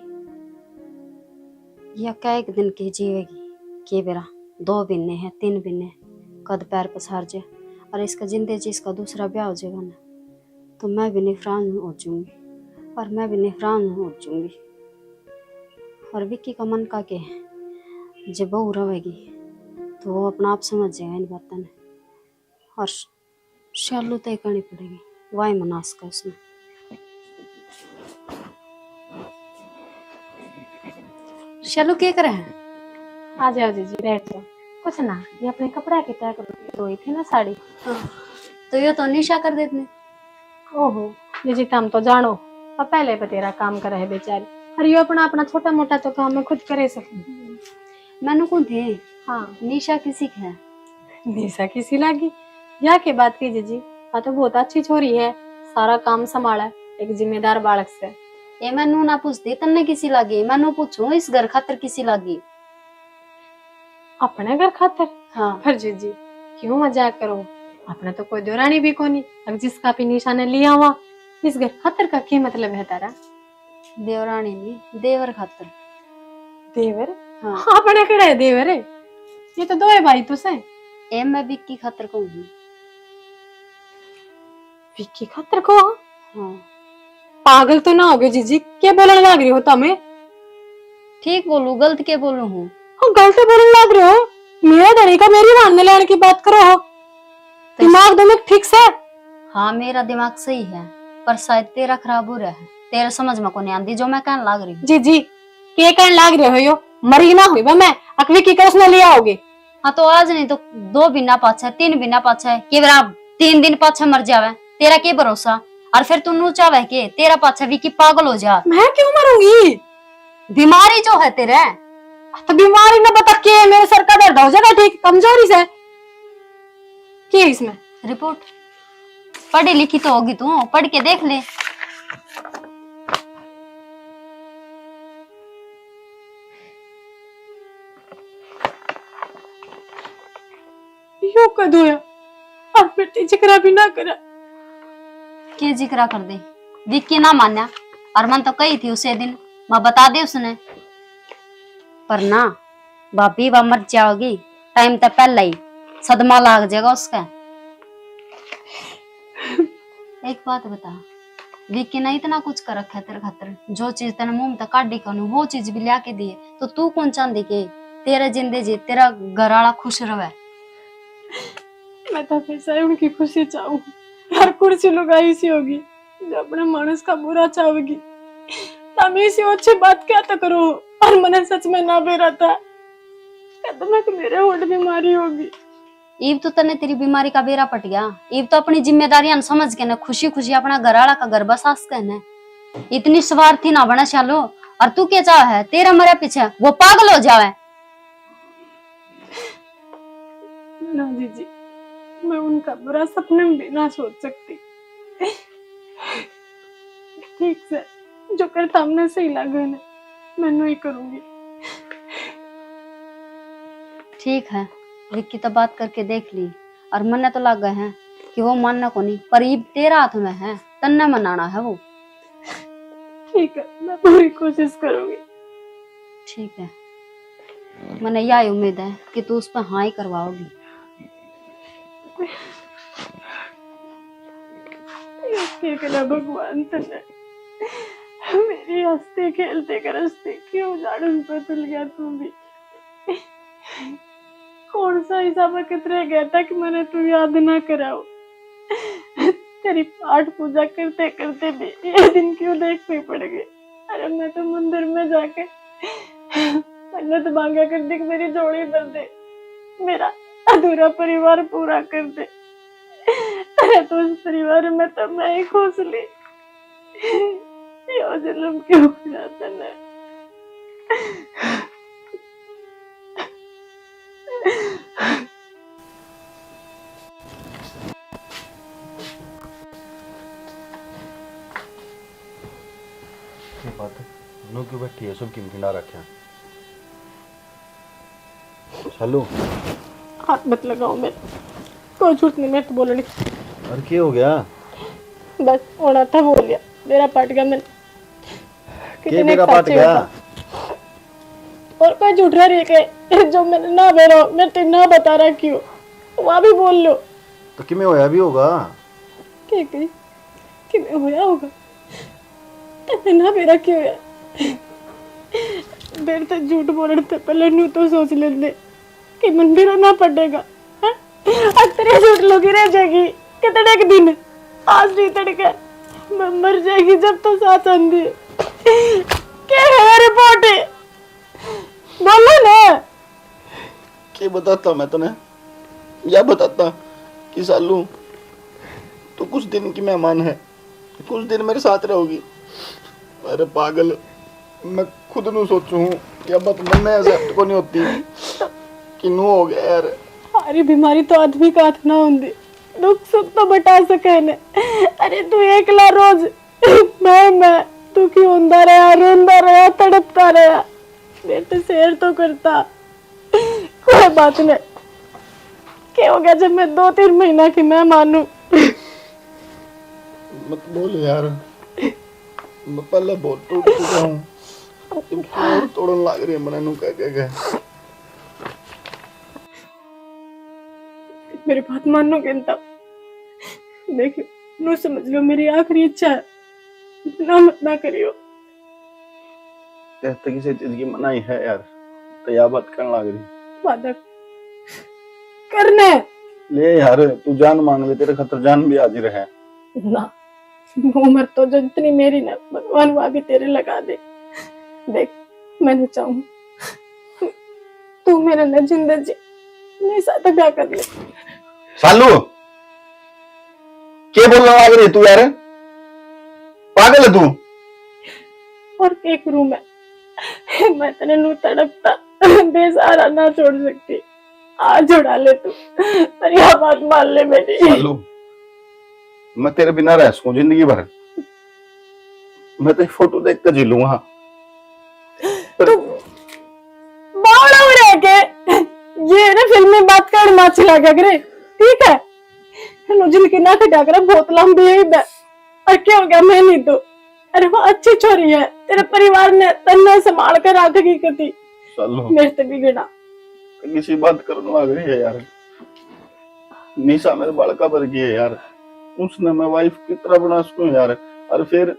Speaker 4: या क्या एक दिन की जीवेगी के बेरा 2 महीने हैं 3 महीने कद पैर पसार जाए और इसका जिंदगी जी इसका दूसरा ब्याह हो जाएगा ना तो मैं भी निफरान हो जाऊंगी और मैं भी निफरान हो जाऊंगी। और विक्की का मन का के है जब बहू रहेगी तो वो अपना आप समझ जाएगा इन बातों ने। और शालू तय करनी पड़ेगी, वाई मनास का उसने। शालू क्या करे है?
Speaker 2: आ जाओ जीजी बैठ जाओ। कुछ ना, ये अपने कपड़ा की तय धोई थी ना साड़ी।
Speaker 4: तो ये तो निशा कर देती।
Speaker 2: ओहो जीजी काम तो जानो, अब पहले बतेरा काम करे है बेचारी, और ये अपना अपना छोटा मोटा तो काम मैं खुद करे सकूं।
Speaker 4: मैंने कौन थे?
Speaker 2: हाँ
Speaker 4: निशा किसी का है?
Speaker 2: निशा किसी लागी या के बात की जीजी, हाँ तो बहुत अच्छी छोरी है, सारा काम संभाला एक जिम्मेदार बालक से।
Speaker 4: ये मैनू ना पूछती तन्ने किसी लागी, मैनू पूछूं इस घर खातर किसी लागी।
Speaker 2: अपने घर खातर?
Speaker 4: हाँ
Speaker 2: पर जीजी क्यों मजाक करो, अपने तो कोई देवरानी भी कोनी, अब जिसका भी निशा ने लिया हुआ इस घर खातर का क्या मतलब है तारा?
Speaker 4: देवरानी नहीं देवर खातर।
Speaker 2: देवर?
Speaker 4: हाँ
Speaker 2: अपने कड़े देवर है, ये तो दो है भाई तुसे।
Speaker 4: ए मैं विक्की खातर कहूंगी।
Speaker 2: विक्की खातर को?
Speaker 4: हाँ
Speaker 2: पागल तो ना होगे जीजी, क्या बोलने लग रही हो तुम्हें?
Speaker 4: ठीक बोलू गलत के बोलू हूँ?
Speaker 2: गलत बोलने लग रहे हो, मेरा धनी का मेरी मानने लेने की बात करो हो, दिमाग दो ठीक से।
Speaker 4: हाँ मेरा दिमाग सही है पर शायद तेरा खराब हो रहा है, तेरे समझ में को नहीं आती जो मैं कहने लाग रही हूँ।
Speaker 2: जीजी के कहने लग रहे हो यो, मरी ना हुई मैं अकवी की कर उसने लिया होगे।
Speaker 4: हाँ तो आज नहीं तो 2 बिना पाछा 3 बिना पाछा है कि बेरा 3 दिन पाछा मर जावे, तेरा के भरोसा। और फिर तू नू चाहे के तेरा पाछा भी की पागल हो जा।
Speaker 2: मैं क्यों मरूंगी?
Speaker 4: बीमारी जो है तेरे,
Speaker 2: तो बीमारी ना बता के मेरे सर का दर्द हो जाएगा ठीक, कमजोरी से क्या है इसमें?
Speaker 4: रिपोर्ट पढ़ी लिखी तो होगी तू, पढ़ के देख ले।
Speaker 2: यो कर दो यार, और बेटी जिक्र भी ना करा।
Speaker 4: के जिक्रा कर दे, विक्की ना मान्या। और मन तो कही थी उसे दिन, मैं बता दे उसने। पर ना भाभी वह मर जाओगी, टाइम तो पहले ही सदमा लाग जाएगा उसका। एक बात बता, विक्की ने इतना कुछ कर रखा है तेरे खातिर, जो चीज तेने मुंह में काटी कनु वो चीज भी लिया के दिए, तो तू कौन चाहती के तेरे जिंदे जी तेरा घर वाला खुश रहे?
Speaker 2: मैं तो हमेशा ही उनकी खुशी चाहूँ। हर कुर्सी लगाई सी होगी जो अपने मानस का बुरा चाहेगी। हमें अच्छी बात क्या तो करो, और मैंने सच में ना बेरा था तो मैं मेरे होट बीमारी होगी।
Speaker 4: ईब तो तने तेरी बीमारी का बेरा पट गया। ईब तो अपनी जिम्मेदारियां समझ के ना खुशी खुशी अपना घर वाला का घर बसास के ना, इतनी स्वार्थी ना बना चालो। और तू क्या चाह है तेरा मरे पीछे वो पागल हो जावे।
Speaker 2: ना जीजी, मैं उनका बुरा सपने में भी ना सोच सकती। ठीक से जो करता हमने सही लगे ना, मैं नहीं करूंगी।
Speaker 4: ठीक है, विक्की तो बात करके देख ली, और मन्ने तो लग गए हैं कि वो मानना को नहीं, पर ईब तेरा हाथ में है, तन्ने मनाना है वो।
Speaker 2: ठीक है, मैं पूरी कोशिश करूंगी।
Speaker 4: ठीक है, मैंने यही उम्मीद है कि तू उस पर हाँ ही करवाओगी।
Speaker 2: भगवान तने मेरी हंसते खेलते करते क्यों झाड़ू पे तुल गया तू भी। कौन सा हिसाब कितने गया था कि मैंने तू याद ना कराओ। तेरी पाठ पूजा करते करते भी ये दिन क्यों देखने पड़ गए। अरे मैं तो मंदिर में जाके मैंने तो मांगा कर दी कि मेरी जोड़ी भर दे, मेरा अधूरा परिवार पूरा कर दे। अरे तो उस परिवार में तो मैं ही खुश ली। ये जुल्म क्यों हो जाता है?
Speaker 1: बात है नो क्यों बैठी है, सब किन किना रखे चलो
Speaker 2: हाथ मत लगाओ, मैं कोई झूठ नहीं, मैं तो बोलनी।
Speaker 1: अरे क्या हो गया?
Speaker 2: बस होना था बोल लिया, मेरा पाट गया। मैं
Speaker 1: के मेरा पाट गया?
Speaker 2: और कोई झूठ रही के जो मैंने ना बेरो मैं तेरे ना बता रहा क्यों, वहाँ भी बोल लो।
Speaker 1: तो किमें होया भी होगा?
Speaker 2: किमें होया होगा तेरे ना बेरा क्यों है? बेर तो झूठ बोलने से पहले न्यू तो सोच लेते कि मन भी ना पड़ेगा। तेरे झूठ लोगी रह जाएगी कितने एक दिन, आज नहीं तड़के मैं मर जाएगी जब तो साथ आंधी। क्या है रिपोर्ट बोलो ना।
Speaker 1: क्या बताता मैं तने, या बताता कि सालू तू कुछ दिन की मेहमान है, कुछ दिन मेरे साथ रहोगी। अरे पागल, मैं खुद नू सोचू हूँ या बात मन में ऐसे को नहीं होती कि नू हो गया यार।
Speaker 2: सारी बीमारी तो आदमी का हाथ ना होंगी, दुख सुख तो बता सके ने। अरे तू एकला रोज मैं दुखी होता रहा, रोंदा रहा, तड़पता रहा, मेरे तो शेर तो करता। कोई बात नहीं, क्या हो गया जब मैं 2-3 महीना की मैं मानू।
Speaker 1: मत बोल यार, मैं पहले बहुत टूट चुका हूँ, और तोड़न लग रही है मने नू कह
Speaker 2: मेरी बात मानो के तब देखियो, नो समझ लो मेरी आखिरी इच्छा है, ना मत ना करियो।
Speaker 1: कहते किसी चीज की मनाही है यार, तो या बात करने लग रही।
Speaker 2: वादा करने
Speaker 1: ले यार, तू जान मांग ले, तेरे खतर जान भी हाजिर है
Speaker 2: ना। उम्र तो जो इतनी मेरी ना, भगवान वहां भी तेरे लगा दे। देख मैंने चाहूँ तू मेरे न जिंदगी निशा तो क्या कर ले।
Speaker 1: सालू क्या बोल रहा है तू यार, पागल है तू?
Speaker 2: और क्या करूं मैं तेने नू तड़पता बेसहारा ना छोड़ सकती। आज उड़ा ले तू, पर यह बात मान ले मेरी।
Speaker 1: सालू मैं तेरे बिना रह सकूं जिंदगी भर, मैं तेरी फोटो देख कर जी लूंगा।
Speaker 2: तू बावड़ा हो रहा है के ये ना फिल्म में बात कर माची लगा करे, ठीक है? नुजल की ना खटा कर बहुत लंबी है इधर। और क्या हो गया मैं नहीं तो, अरे वो अच्छी छोरी है, तेरे परिवार ने तन्ने संभाल कर रखेगी कती।
Speaker 1: सालू
Speaker 2: मेरे से बिगड़ा
Speaker 1: किसी बात करने लग रही है यार। निशा मेरे बालका भर गई है यार, उसने मैं वाइफ की तरह बना सकूं यार। और फिर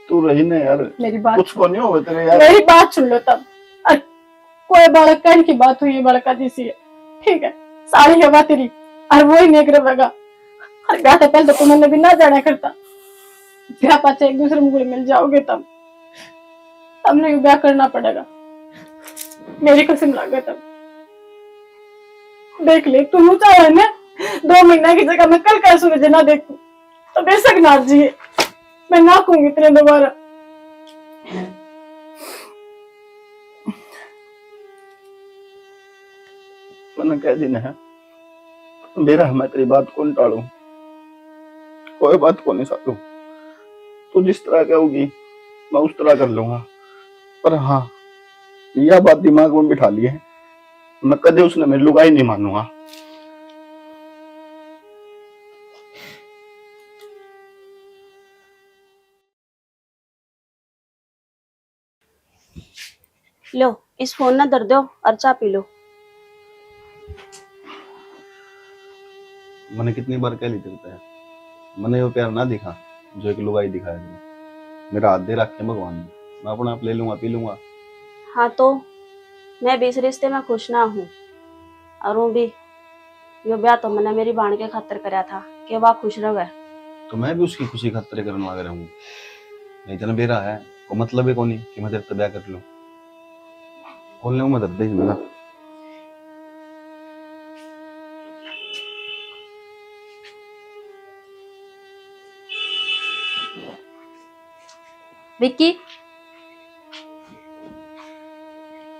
Speaker 1: तू रही ना यार,
Speaker 2: मेरी बात
Speaker 1: कुछ को नहीं होगा तेरे यार।
Speaker 2: मेरी बात सुन लो तब। और कोई बड़का की बात हुई है, बड़का जैसी है, ठीक है? सारी हवा तेरी और वो ही नेक रहेगा। और ब्याह तो पहले तो तुमने भी ना जाना करता, ब्याह पाचे एक दूसरे में मिल जाओगे तब हमने ब्याह करना पड़ेगा, मेरी कसम लगे तब। देख ले तुम चाहे ना 2 महीना की जगह मैं कल कैसे सूरज ना देखूं तो बेशक नाथ जी मैं ना कहूंगी तेरे दोबारा।
Speaker 1: मैंने कह दी ना मेरा, मैं तेरी बात कौन टालू, कोई बात को नहीं सालू। तू जिस तरह कहोगी मैं उस तरह कर लूंगा। पर हाँ यह बात दिमाग में बिठा ली है, मैं कदे उसने मेरी लुगाई नहीं मानूंगा।
Speaker 6: लो इस फोन ना दर दो और चाय पी लो।
Speaker 1: मैंने कितनी बार कह ली तेरे है, मैंने वो प्यार ना दिखा जो एक लुगाई दिखाया तुमने। मेरा हाथ दे रखे भगवान ने, मैं अपना आप ले लूंगा पी लूंगा।
Speaker 6: हाँ तो मैं भी इस रिश्ते में खुश ना हूँ, और वो भी यो ब्याह तो मैंने मेरी बाण के खातिर कराया था कि वह खुश रहे।
Speaker 1: तो मैं भी उसकी खुशी खातिर करने वाला रहूं, नहीं तो बेरा है वो मतलब है कौन कि मैं तेरे से ब्याह कर लूं। बोल ले मैं दर्द मेरा।
Speaker 4: विक्की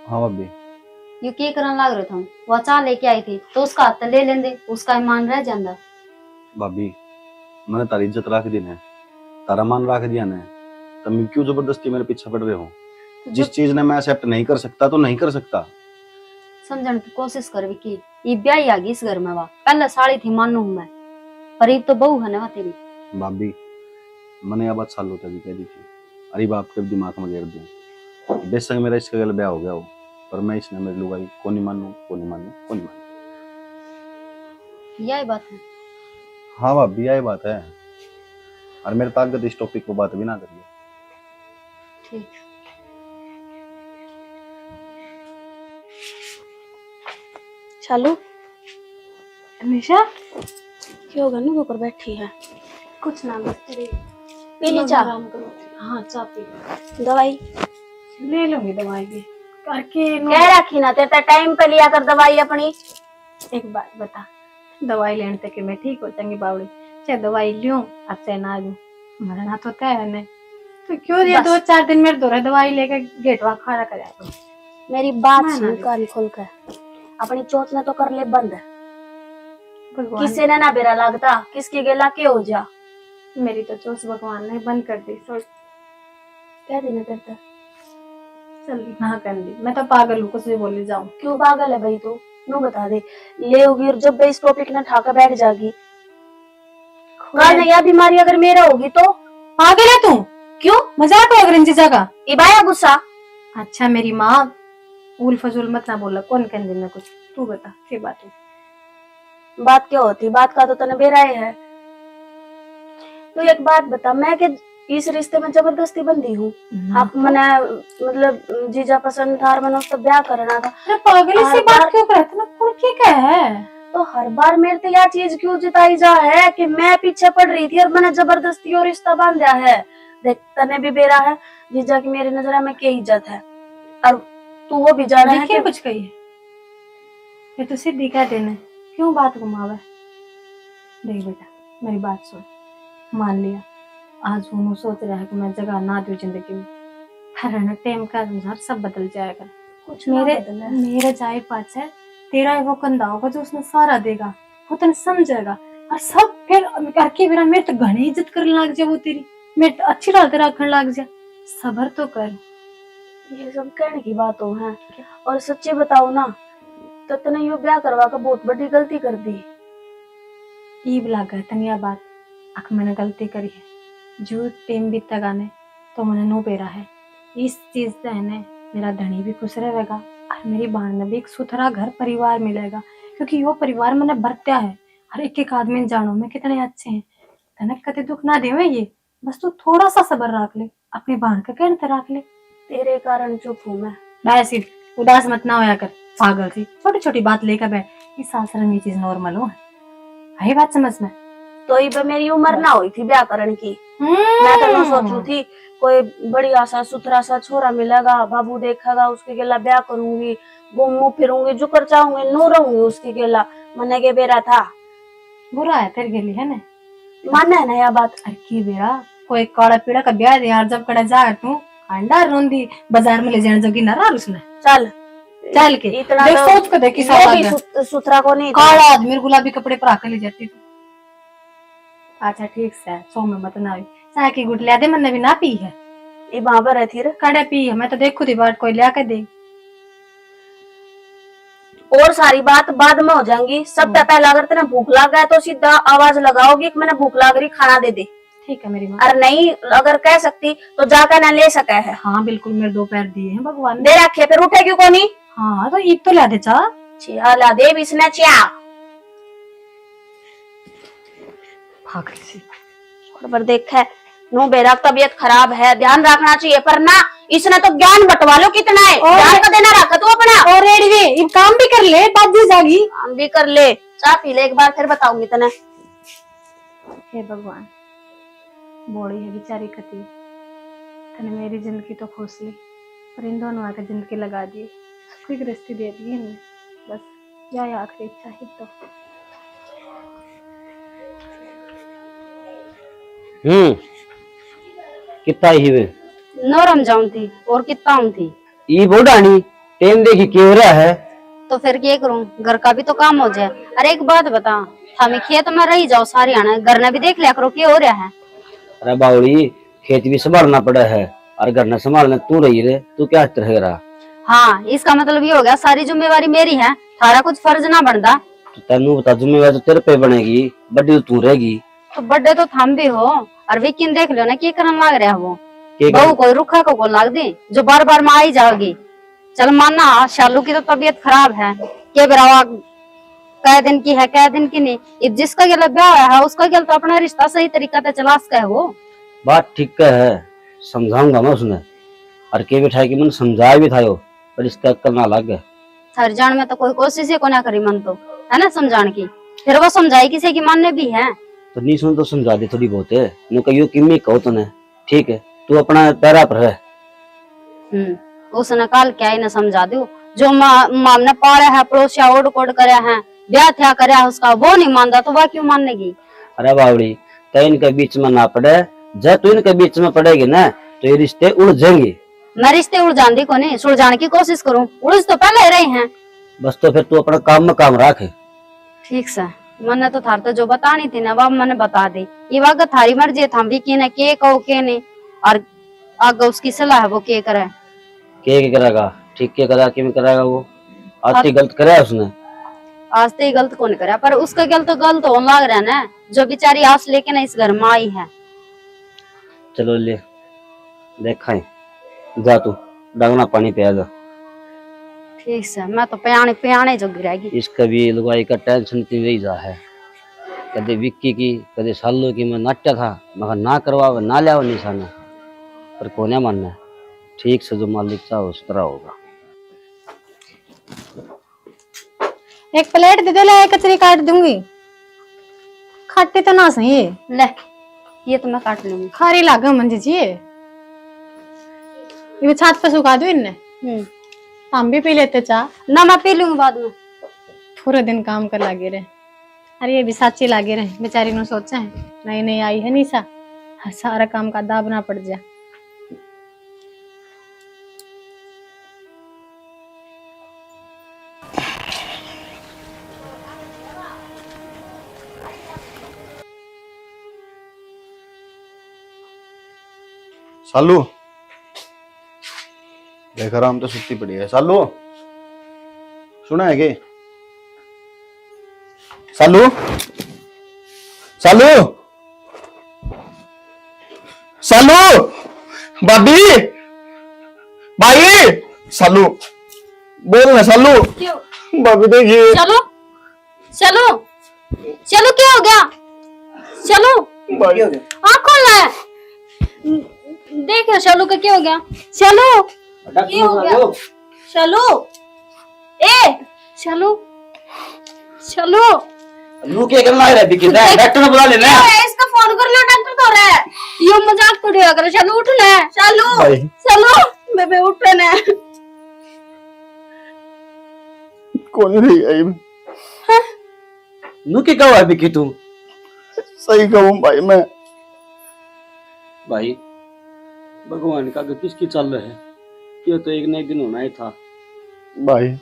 Speaker 1: हाँ भाभी
Speaker 4: यू की करन लग रहे थे? वो चाह लेके आई थी तो उसका हाथ ले लेंदे, उसका ईमान रह जांदा।
Speaker 1: भाभी मैंने तारी इज्जत रख दी ने, तारा मान रख दिया ने, तुम क्यों जबरदस्ती मेरे पीछे पड़ रहे हो? जिस चीज ने मैं एक्सेप्ट नहीं कर सकता तो नहीं कर सकता।
Speaker 4: समझने की कोशिश कर विक्की, ये ब्याह आ गई इस घर में, वा पहले साड़ी थी मानू हूं मैं, पर ये तो बहू है ना तेरी।
Speaker 1: भाभी मैंने यह बात सालों तक कह दी थी, अरे बाप के दिमाग में घेर दूं बेशक मेरा इसके गल ब्याह हो गया हो, पर मैं इसने मेरी लुगाई को नहीं मानू को नहीं मानू को नहीं मानू।
Speaker 4: यही बात है।
Speaker 1: हाँ भाभी यही बात है, और मेरे ताकत इस टॉपिक पर बात भी ना करिए।
Speaker 4: ठीक
Speaker 6: चालू
Speaker 2: निशा
Speaker 6: क्या होगा ना, वो ऊपर बैठी है।
Speaker 2: कुछ ना बस तेरे
Speaker 6: पी ली चाय?
Speaker 2: आराम करो। हाँ चाय पी
Speaker 6: दवाई
Speaker 2: ले लूंगी, दवाई भी करके
Speaker 6: कह रखी ना तेरे टाइम पे लिया कर दवाई अपनी।
Speaker 2: एक बात बता, दवाई लेने तक मैं ठीक हो जाऊंगी बावड़ी, चाहे दवाई लूं और चाहे ना लूं, मरना तो तय है नहीं। तो क्यों ये
Speaker 6: बस।
Speaker 2: 2-4 दिन मेरे दौरे दवाई लेकर गेटवा खड़ा कर आया।
Speaker 6: मेरी बात
Speaker 2: ना,
Speaker 6: सुन
Speaker 2: ना।
Speaker 6: कान खोल कर, अपनी चोट ने तो कर ले बंद,
Speaker 2: भगवान
Speaker 6: किसी ने ना बेरा लगता, किसकी गेला के हो जा।
Speaker 2: मेरी तो चोट भगवान ने बंद कर दी। सोच
Speaker 6: कह देना तेरे,
Speaker 2: चल ना कर दी, मैं तो पागल हूँ, कुछ भी बोली जाऊं।
Speaker 6: क्यों पागल है भाई तू? नो बता दे, ले होगी और जब इस टॉपिक ना ठाकर बैठ जागी। कल यह बीमारी अगर मेरा होगी तो?
Speaker 2: पागल है तू?
Speaker 6: क्यों?
Speaker 2: मजाक है अगर जगह।
Speaker 6: इबाया गुस्सा।
Speaker 2: अच्छा मेरी माँ उल फजूल मत ना बोला, कौन कह दिन में कुछ, तू बता क्या बात है?
Speaker 6: बात क्या होती, बात का तो तने बेरा है। तो एक बात बता, मैं के इस रिश्ते में जबरदस्ती बंदी हूँ? आप मैंने मतलब जीजा पसंद था, मैंने उसका ब्याह करना था।
Speaker 2: अरे पागल सी बात क्यों करते ना, कौन क्या है?
Speaker 6: तो हर बार मेरे से यह चीज क्यों जिताई जा है कि मैं पीछे पड़ रही थी और मैंने जबरदस्ती और रिश्ता बांध दिया है? देख तने भी बेरा है, जीजा की मेरी नजर में क्या इज्जत है, और तू वो भी जाना है कि
Speaker 2: कुछ कही फिर तो सीधी कह देना, क्यों बात घुमावे। देख बेटा मेरी बात सुन, मान लिया आज वो सोच रहा है कि मैं जगह ना दूं जिंदगी में, पर है ना टाइम का अनुसार सब बदल जाएगा।
Speaker 6: कुछ ना
Speaker 2: मेरे
Speaker 6: बदला।
Speaker 2: मेरे जाए पास है, तेरा वो कंधा होगा जो उसने सारा देगा, वो तेने समझेगा और सब फिर करके मेरा मेरे तो घनी इज्जत करने लग जाए, वो तेरी मेरे तो अच्छी रात रखने लग जाए। सबर तो कर।
Speaker 6: ये सब कहने की बातों है, और सच्ची बताओ ना तो तने यो ब्याह करवा कर बहुत बड़ी गलती कर दी।
Speaker 2: ईब लागा तनिया बात अख मैंने गलती करी है, जो टाइम बीता गाने तो मैंने नो पेरा है। इस चीज से है ने मेरा धनी भी खुश रहेगा और मेरी बहन ने भी एक सुथरा घर परिवार मिलेगा, क्योंकि वो परिवार मैंने बरत्या है। हर एक आदमी जानो में कितने अच्छे हैं, तनक कते दुख ना देवे ये, बस तू थोड़ा सा सबर रख ले, अपनी बहन का कहते रख ले।
Speaker 6: तेरे कारण चुप हूँ मैं।
Speaker 2: ऐसी उदास मत ना होया कर पागल सी, छोटी छोटी बात लेकर बैठ। इस सासर में ये चीज नॉर्मल हो, है बात समझ में।
Speaker 6: तो ये मेरी उम्र ना हुई थी ब्याह करने की। मैं तो ना सोचू थी कोई बढ़िया सा सुथरा सा छोरा मिलेगा, बाबू देखेगा, उसके गेला ब्याह करूंगी, घूमू फिरूंगी, जो कर चाहूंगी नू रहूंगी उसके गेला। मने के बेरा था
Speaker 2: बुरा है तेरे के लिए है ना,
Speaker 6: मानना है ना यह बात।
Speaker 2: अरे की बेरा कोई काला पीड़ा का ब्याह दे यार, जब कड़ा जा तू अंडा रोंदी बाजार में ले जाने जोगी ना रहा उसने।
Speaker 6: चल
Speaker 2: चल के
Speaker 6: इतना
Speaker 2: देख
Speaker 6: तो
Speaker 2: सोच के देख किसा
Speaker 6: वो भी सुथरा को नहीं था।
Speaker 2: काला आदमी गुलाबी कपड़े पर आकर ले जाती तू। अच्छा ठीक से सो में मत ना आई, चाय की गुट लिया दे, मैंने भी ना पी है।
Speaker 6: ये वहां पर रहती रे।
Speaker 2: कड़े पी है, मैं तो देखू थी बाट कोई लिया के दे।
Speaker 6: और सारी बात बाद में हो जाएंगी। सबसे पहले अगर तेने भूख लग गया तो सीधा आवाज लगाओगी कि मैंने भूख लग रही, खाना दे दे।
Speaker 2: ठीक है मेरी माँ।
Speaker 6: और नहीं अगर कह सकती तो जाकर ना ले सके है।
Speaker 2: हाँ बिल्कुल, मेरे 2 पैर दिए हैं भगवान ने।
Speaker 6: दे रखे फिर उठे क्यों को नहीं?
Speaker 2: हाँ तो ईद तो ला दे चा।
Speaker 6: चिया दे इसने चिया।
Speaker 2: पागल सी।
Speaker 6: छोड़ पर देख है नो बेरा तबीयत खराब है, ध्यान रखना चाहिए, पर ना इसने तो ज्ञान बंटवा लो कितना है, ध्यान का देना रखा तू अपना।
Speaker 2: और रेडवे ये काम भी कर ले, बात भी जागी।
Speaker 6: हम भी कर ले, चाय पी ले एक बार फिर बताऊंगी तने।
Speaker 2: हे भगवान, बोड़ी है बेचारी कती, तने मेरी जिंदगी तो खोस ली, पर इन दोनों आकर जिंदगी लगा दी, सुखी गृहस्थी दे दी इनने। बस यह आखिरी इच्छा ही तो।
Speaker 3: कितना ही वे
Speaker 4: नौरम जाऊं थी और कितना हूं थी।
Speaker 3: ई बोडानी टेम देखी क्यों हो रहा है।
Speaker 4: तो फिर क्या करूं, घर का भी तो काम हो जाए। अरे एक बात बता, हमें खेत में रही जाओ सारी आना, घर ने भी देख लिया करो क्या हो रहा है।
Speaker 3: अरे बावड़ी खेत भी संभालना पड़ा है और घर न संभालना तू रही रे, तू क्या रह रहा।
Speaker 4: हाँ इसका मतलब ये हो गया सारी जिम्मेवारी मेरी है, थारा कुछ फर्ज ना बनता।
Speaker 3: तो तेनू बता जिम्मेवारी तो तेरे पे बनेगी, बड़ी तो तू रहेगी।
Speaker 4: तो बर्थडे तो थम भी हो, और विकिन देख लो ना क्या करने लग रहा है वो।
Speaker 3: के
Speaker 4: बहू कोई रुखा को लाग दे जो बार बार में आई जाओगी। चल मानना शालू की तो तबीयत खराब है, के बरावा कै दिन की है कै दिन की नहीं। अब जिसका गला ब्याह है उसका गल तो अपना रिश्ता सही तरीका से चला सके। वो
Speaker 3: बात ठीक है, समझाऊंगा मैं उसने, और के बिठाई की मैंने समझाया भी था यो, पर इसका अक्कल ना लग गया।
Speaker 4: हर जान में तो कोई कोशिश ही को ना करी मन तो है ना समझाने की, फिर वो समझाई किसी की मानने भी है।
Speaker 3: तो नहीं सुन तो समझा दे थोड़ी बहुत है, नु कहियो किम्मी कहो तने, ठीक है तू अपना पैरा पर है।
Speaker 4: उसने काल क्या ही ना समझा दो, जो माम ने पाड़ा है पड़ोसिया ओढ़ कोड करे हैं, ब्याह थया करे उसका, वो नहीं मानता तो वह क्यों मानेगी।
Speaker 3: अरे बावड़ी तो इनके बीच में ना पड़े, जब तू इनके बीच में पड़ेगी ना तो ये रिश्ते उड़ जाएंगे।
Speaker 4: मैं रिश्ते उलझान दी को नहीं, सुलझाने की कोशिश करूं, उलझ तो पहले ही रही हैं।
Speaker 3: बस तो फिर तू अपना काम में काम रख।
Speaker 4: ठीक से मैंने तो थार तो जो बतानी थी ना वह मैंने बता दी। ये वाग थारी मर्जी था भी की ने के कहो के नहीं, और आगे उसकी सलाह है वो के करे।
Speaker 3: के करेगा, ठीक के करेगा, कि करेगा वो आज तो गलत करे उसने।
Speaker 4: आज तो गलत कौन करे, पर उसका गलत गलत होने लग रहा है ना, जो बेचारी आस लेके ना इस घर में आई है।
Speaker 3: चलो ले देखा जा, तू डांगना पानी पिया जा।
Speaker 4: ठीक से मैं तो पियाने पियाने जो गिराएगी।
Speaker 3: इसका भी लुगाई का टेंशन इतनी रही जा है, कदे विक्की की कदे सालों की। मैं नाट्या था मगर ना करवा ना लिया निशाना, पर कोने मानना ठीक से जो मालिक चाहे उस तरह होगा।
Speaker 2: एक प्लेट दे दे, ले कचरी काट दूंगी। खट्टी तो ना सही है,
Speaker 4: ले ये तो मैं काट लूंगी।
Speaker 2: खारी लागे मंजी जी, ये छात पे सुखा दो इनने, हम भी पी लेते चाह।
Speaker 4: ना मैं पी लूंगी बाद में।
Speaker 2: पूरे दिन काम कर लागे रहे। अरे ये भी साची लागे रहे, बेचारी ने सोचा है नई नई आई है निशा, सारा काम का दाबना पड़ जा।
Speaker 1: सालू देख आराम तो सुती पड़ी है। सालू सुना है के? सालू सालू सालू भाभी भाई सालू बोल ना सालू।
Speaker 4: क्यों?
Speaker 1: भाभी देखिए।
Speaker 4: चलो चलो चलो, क्या हो गया? चलो
Speaker 1: भाई
Speaker 4: आँख खोलना है। देखो चलो का क्या हो गया? चलो क्या हो गया? चलो ए चलो चलो।
Speaker 3: लू के करना है बिकी डॉक्टर ने बुला लेना।
Speaker 6: क्या है? इसका फोन कर लो, डॉक्टर तो रहा है।
Speaker 4: यो मजाक थोड़ी अगर चलो उठना है।
Speaker 6: चलो
Speaker 1: भाई
Speaker 6: चलो बेबे उठना है।
Speaker 1: कौन रही आई?
Speaker 3: लू के कहो है बिकी तू?
Speaker 1: सही कहूँ भाई मैं।
Speaker 3: भाई भगवान का किसकी चल रहा है? ये तो एक न एक दिन होना ही था।
Speaker 1: भाई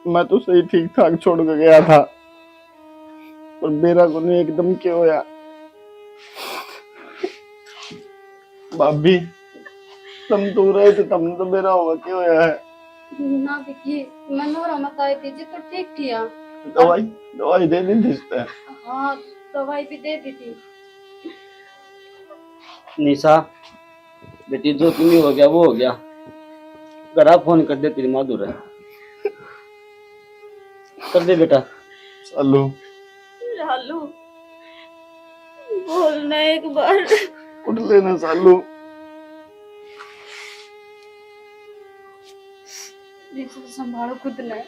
Speaker 1: मैं तो सही ठीक ठाक छोड़ के गया था, पर मेरा को नहीं एकदम क्यों होया? भाभी तुम तो रहे थे, तुमने तो मेरा हुआ क्यों होया है?
Speaker 4: ना विकी, मैं नोरा मत आई थी जी, तो ठीक थी।
Speaker 1: दवाई दवाई दे दी थी इसने।
Speaker 4: हाँ दवाई भी दे दी थी।
Speaker 3: निशा बेटी जो तुम्हें हो गया वो हो गया। घर फोन कर दे, तेरी माधुर है। कर दे बेटा।
Speaker 1: सालू
Speaker 6: चालू बोलना एक बार।
Speaker 1: उठ लेना सालू।
Speaker 4: देखो संभालो खुद ने,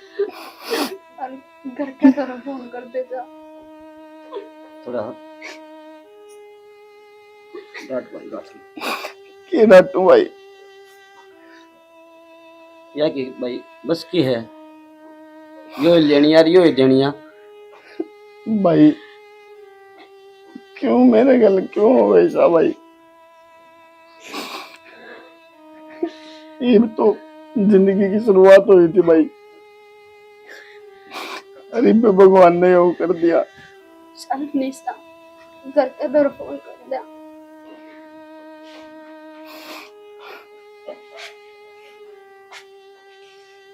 Speaker 4: और घर के तरफ फोन कर दे जा।
Speaker 3: थोड़ा डांट
Speaker 1: के डांटू भाई?
Speaker 3: या कि भाई बस की है, यो लेनी यार, यो देनिया।
Speaker 1: भाई क्यों मेरे गल क्यों हो वैसा भाई? ये तो जिंदगी की शुरुआत हुई थी भाई, अरे पे भगवान ने वो कर दिया।
Speaker 4: चल निशा घर के तरफ फोन कर दे।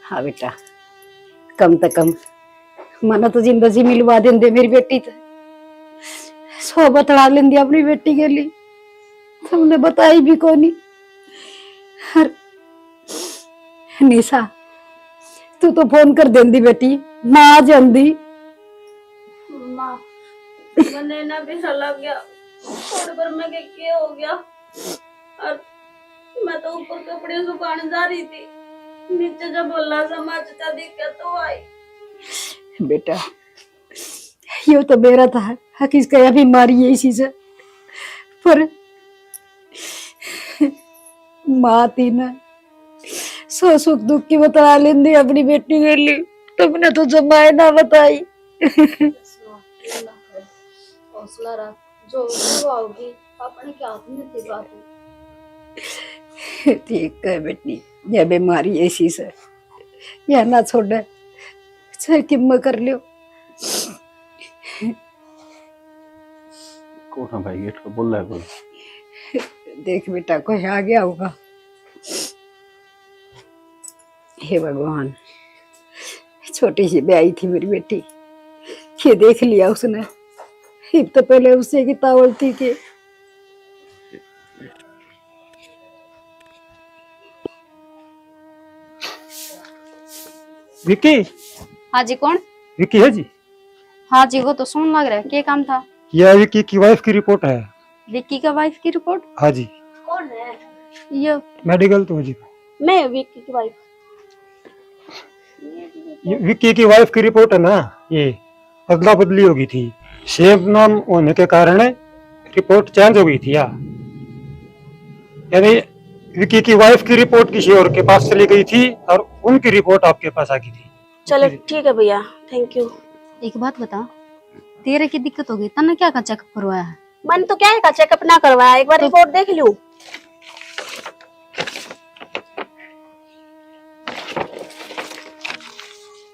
Speaker 7: हाँ बेटा, कम से कम मना तो जिंदगी मिलवा देंदे मेरी बेटी तो। सो बतला लेंदी अपनी बेटी के लिए, तुमने बताई भी कोनी। हर निशा तू तो फोन कर देंदी बेटी, मां आ जांदी।
Speaker 6: माँ मैंने ना भी चला गया थोड़ी बार में क्या हो गया, और मैं तो ऊपर कपड़े सुखाने जा रही थी, नीचे जब बोला समाचार दिखा तो आई।
Speaker 7: बेटा यो तो मेरा था, हकीस का बीमारी है इसी से, पर माँ थी ना, सो सुख दुख की बता लेंदी अपनी बेटी के लिए, तुमने तो जमाए ना बताई।
Speaker 4: हौसला रख, जो होगी अपने के हाथ में थी बात।
Speaker 7: ठीक है बेटी, यह बीमारी ऐसी से यह ना छोड़े, चाहे किम्म कर लियो।
Speaker 1: कौन है भाई? गेट पर बोल रहा है कोई।
Speaker 7: देख बेटा कोई आ गया होगा। हे भगवान, छोटी सी ब्याई थी मेरी बेटी, ये देख लिया उसने। अब तो पहले उससे की तावल थी कि
Speaker 5: विक्की।
Speaker 4: हाँ जी कौन?
Speaker 5: विक्की है जी?
Speaker 4: हाँ जी वो तो सुन लग रहा है, क्या काम था?
Speaker 5: यह विक्की की वाइफ की रिपोर्ट है।
Speaker 4: विक्की का वाइफ की रिपोर्ट?
Speaker 5: हाँ जी,
Speaker 6: कौन है?
Speaker 4: ये
Speaker 5: मेडिकल तो जी।
Speaker 6: मैं विक्की की वाइफ।
Speaker 5: ये विक्की की वाइफ की रिपोर्ट है ना, ये अदला बदली हो गई थी, सेम नाम होने के कारण रिपोर्ट चेंज हो गई थी। यानी विक्की की वाइफ की रिपोर्ट किसी और के पास चली गई थी और उनकी रिपोर्ट आपके पास आ गई थी।
Speaker 6: चलो ठीक है भैया, थैंक यू।
Speaker 4: एक बात बता, तेरे की दिक्कत हो गई तने क्या का चेकअप करवाया है?
Speaker 6: मैंने तो क्या है का चेकअप ना करवाया, एक बार रिपोर्ट देख लूं।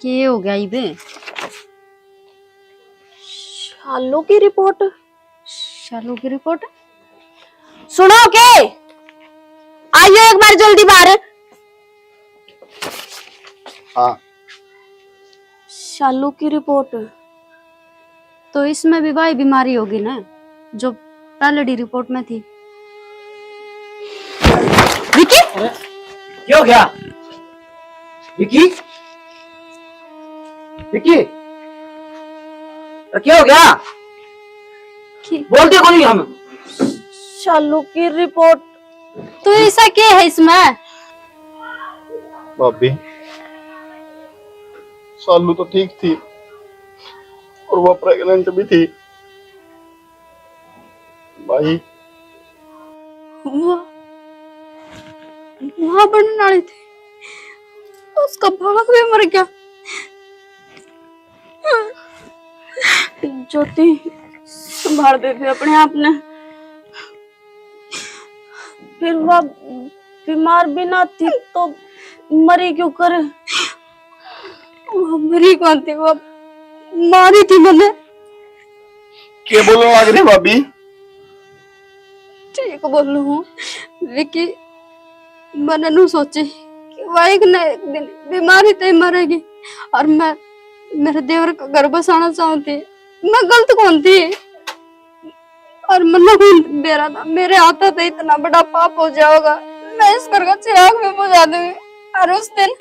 Speaker 4: के हो गया इबे?
Speaker 6: शालू की रिपोर्ट।
Speaker 4: शालू की रिपोर्ट?
Speaker 6: सुनो के, आइयो एक बार जल्दी बाहर।
Speaker 1: हाँ
Speaker 6: शालू की रिपोर्ट।
Speaker 4: तो इसमें भी वही बीमारी होगी ना जो पहले डी रिपोर्ट में थी।
Speaker 3: विकी, क्या हो गया? विकी, विकी, क्या हो गया? बोलते कौन हम?
Speaker 6: शालू की रिपोर्ट।
Speaker 4: तो ऐसा क्या है इसमें?
Speaker 1: भाभी, सालू तो ठीक थी और वो प्रेग्नेंट भी थी। भाई
Speaker 4: वहां बनने वाली थी, उसका भाग भी मर गया।
Speaker 6: ज्योति, संभाल बेबी अपने आप ने। फिर वह बीमार भी ना थी तो मरी क्यों करे?
Speaker 4: वो मरी कौन थी, वो मारी थी मैंने।
Speaker 1: क्या बोलो लग रही भाभी?
Speaker 4: ठीक बोल रही हूँ विकी, मैंने नहीं सोची कि वह एक न एक दिन बीमारी तय मरेगी और मैं मेरे देवर का घर बसाना चाहती। मैं गलत कौन थी? और मन्ना कौन बेरा था, मेरे हाथ तो इतना बड़ा पाप हो जाएगा। मैं इस घर का चिराग में बुझा दूंगी और उस दिन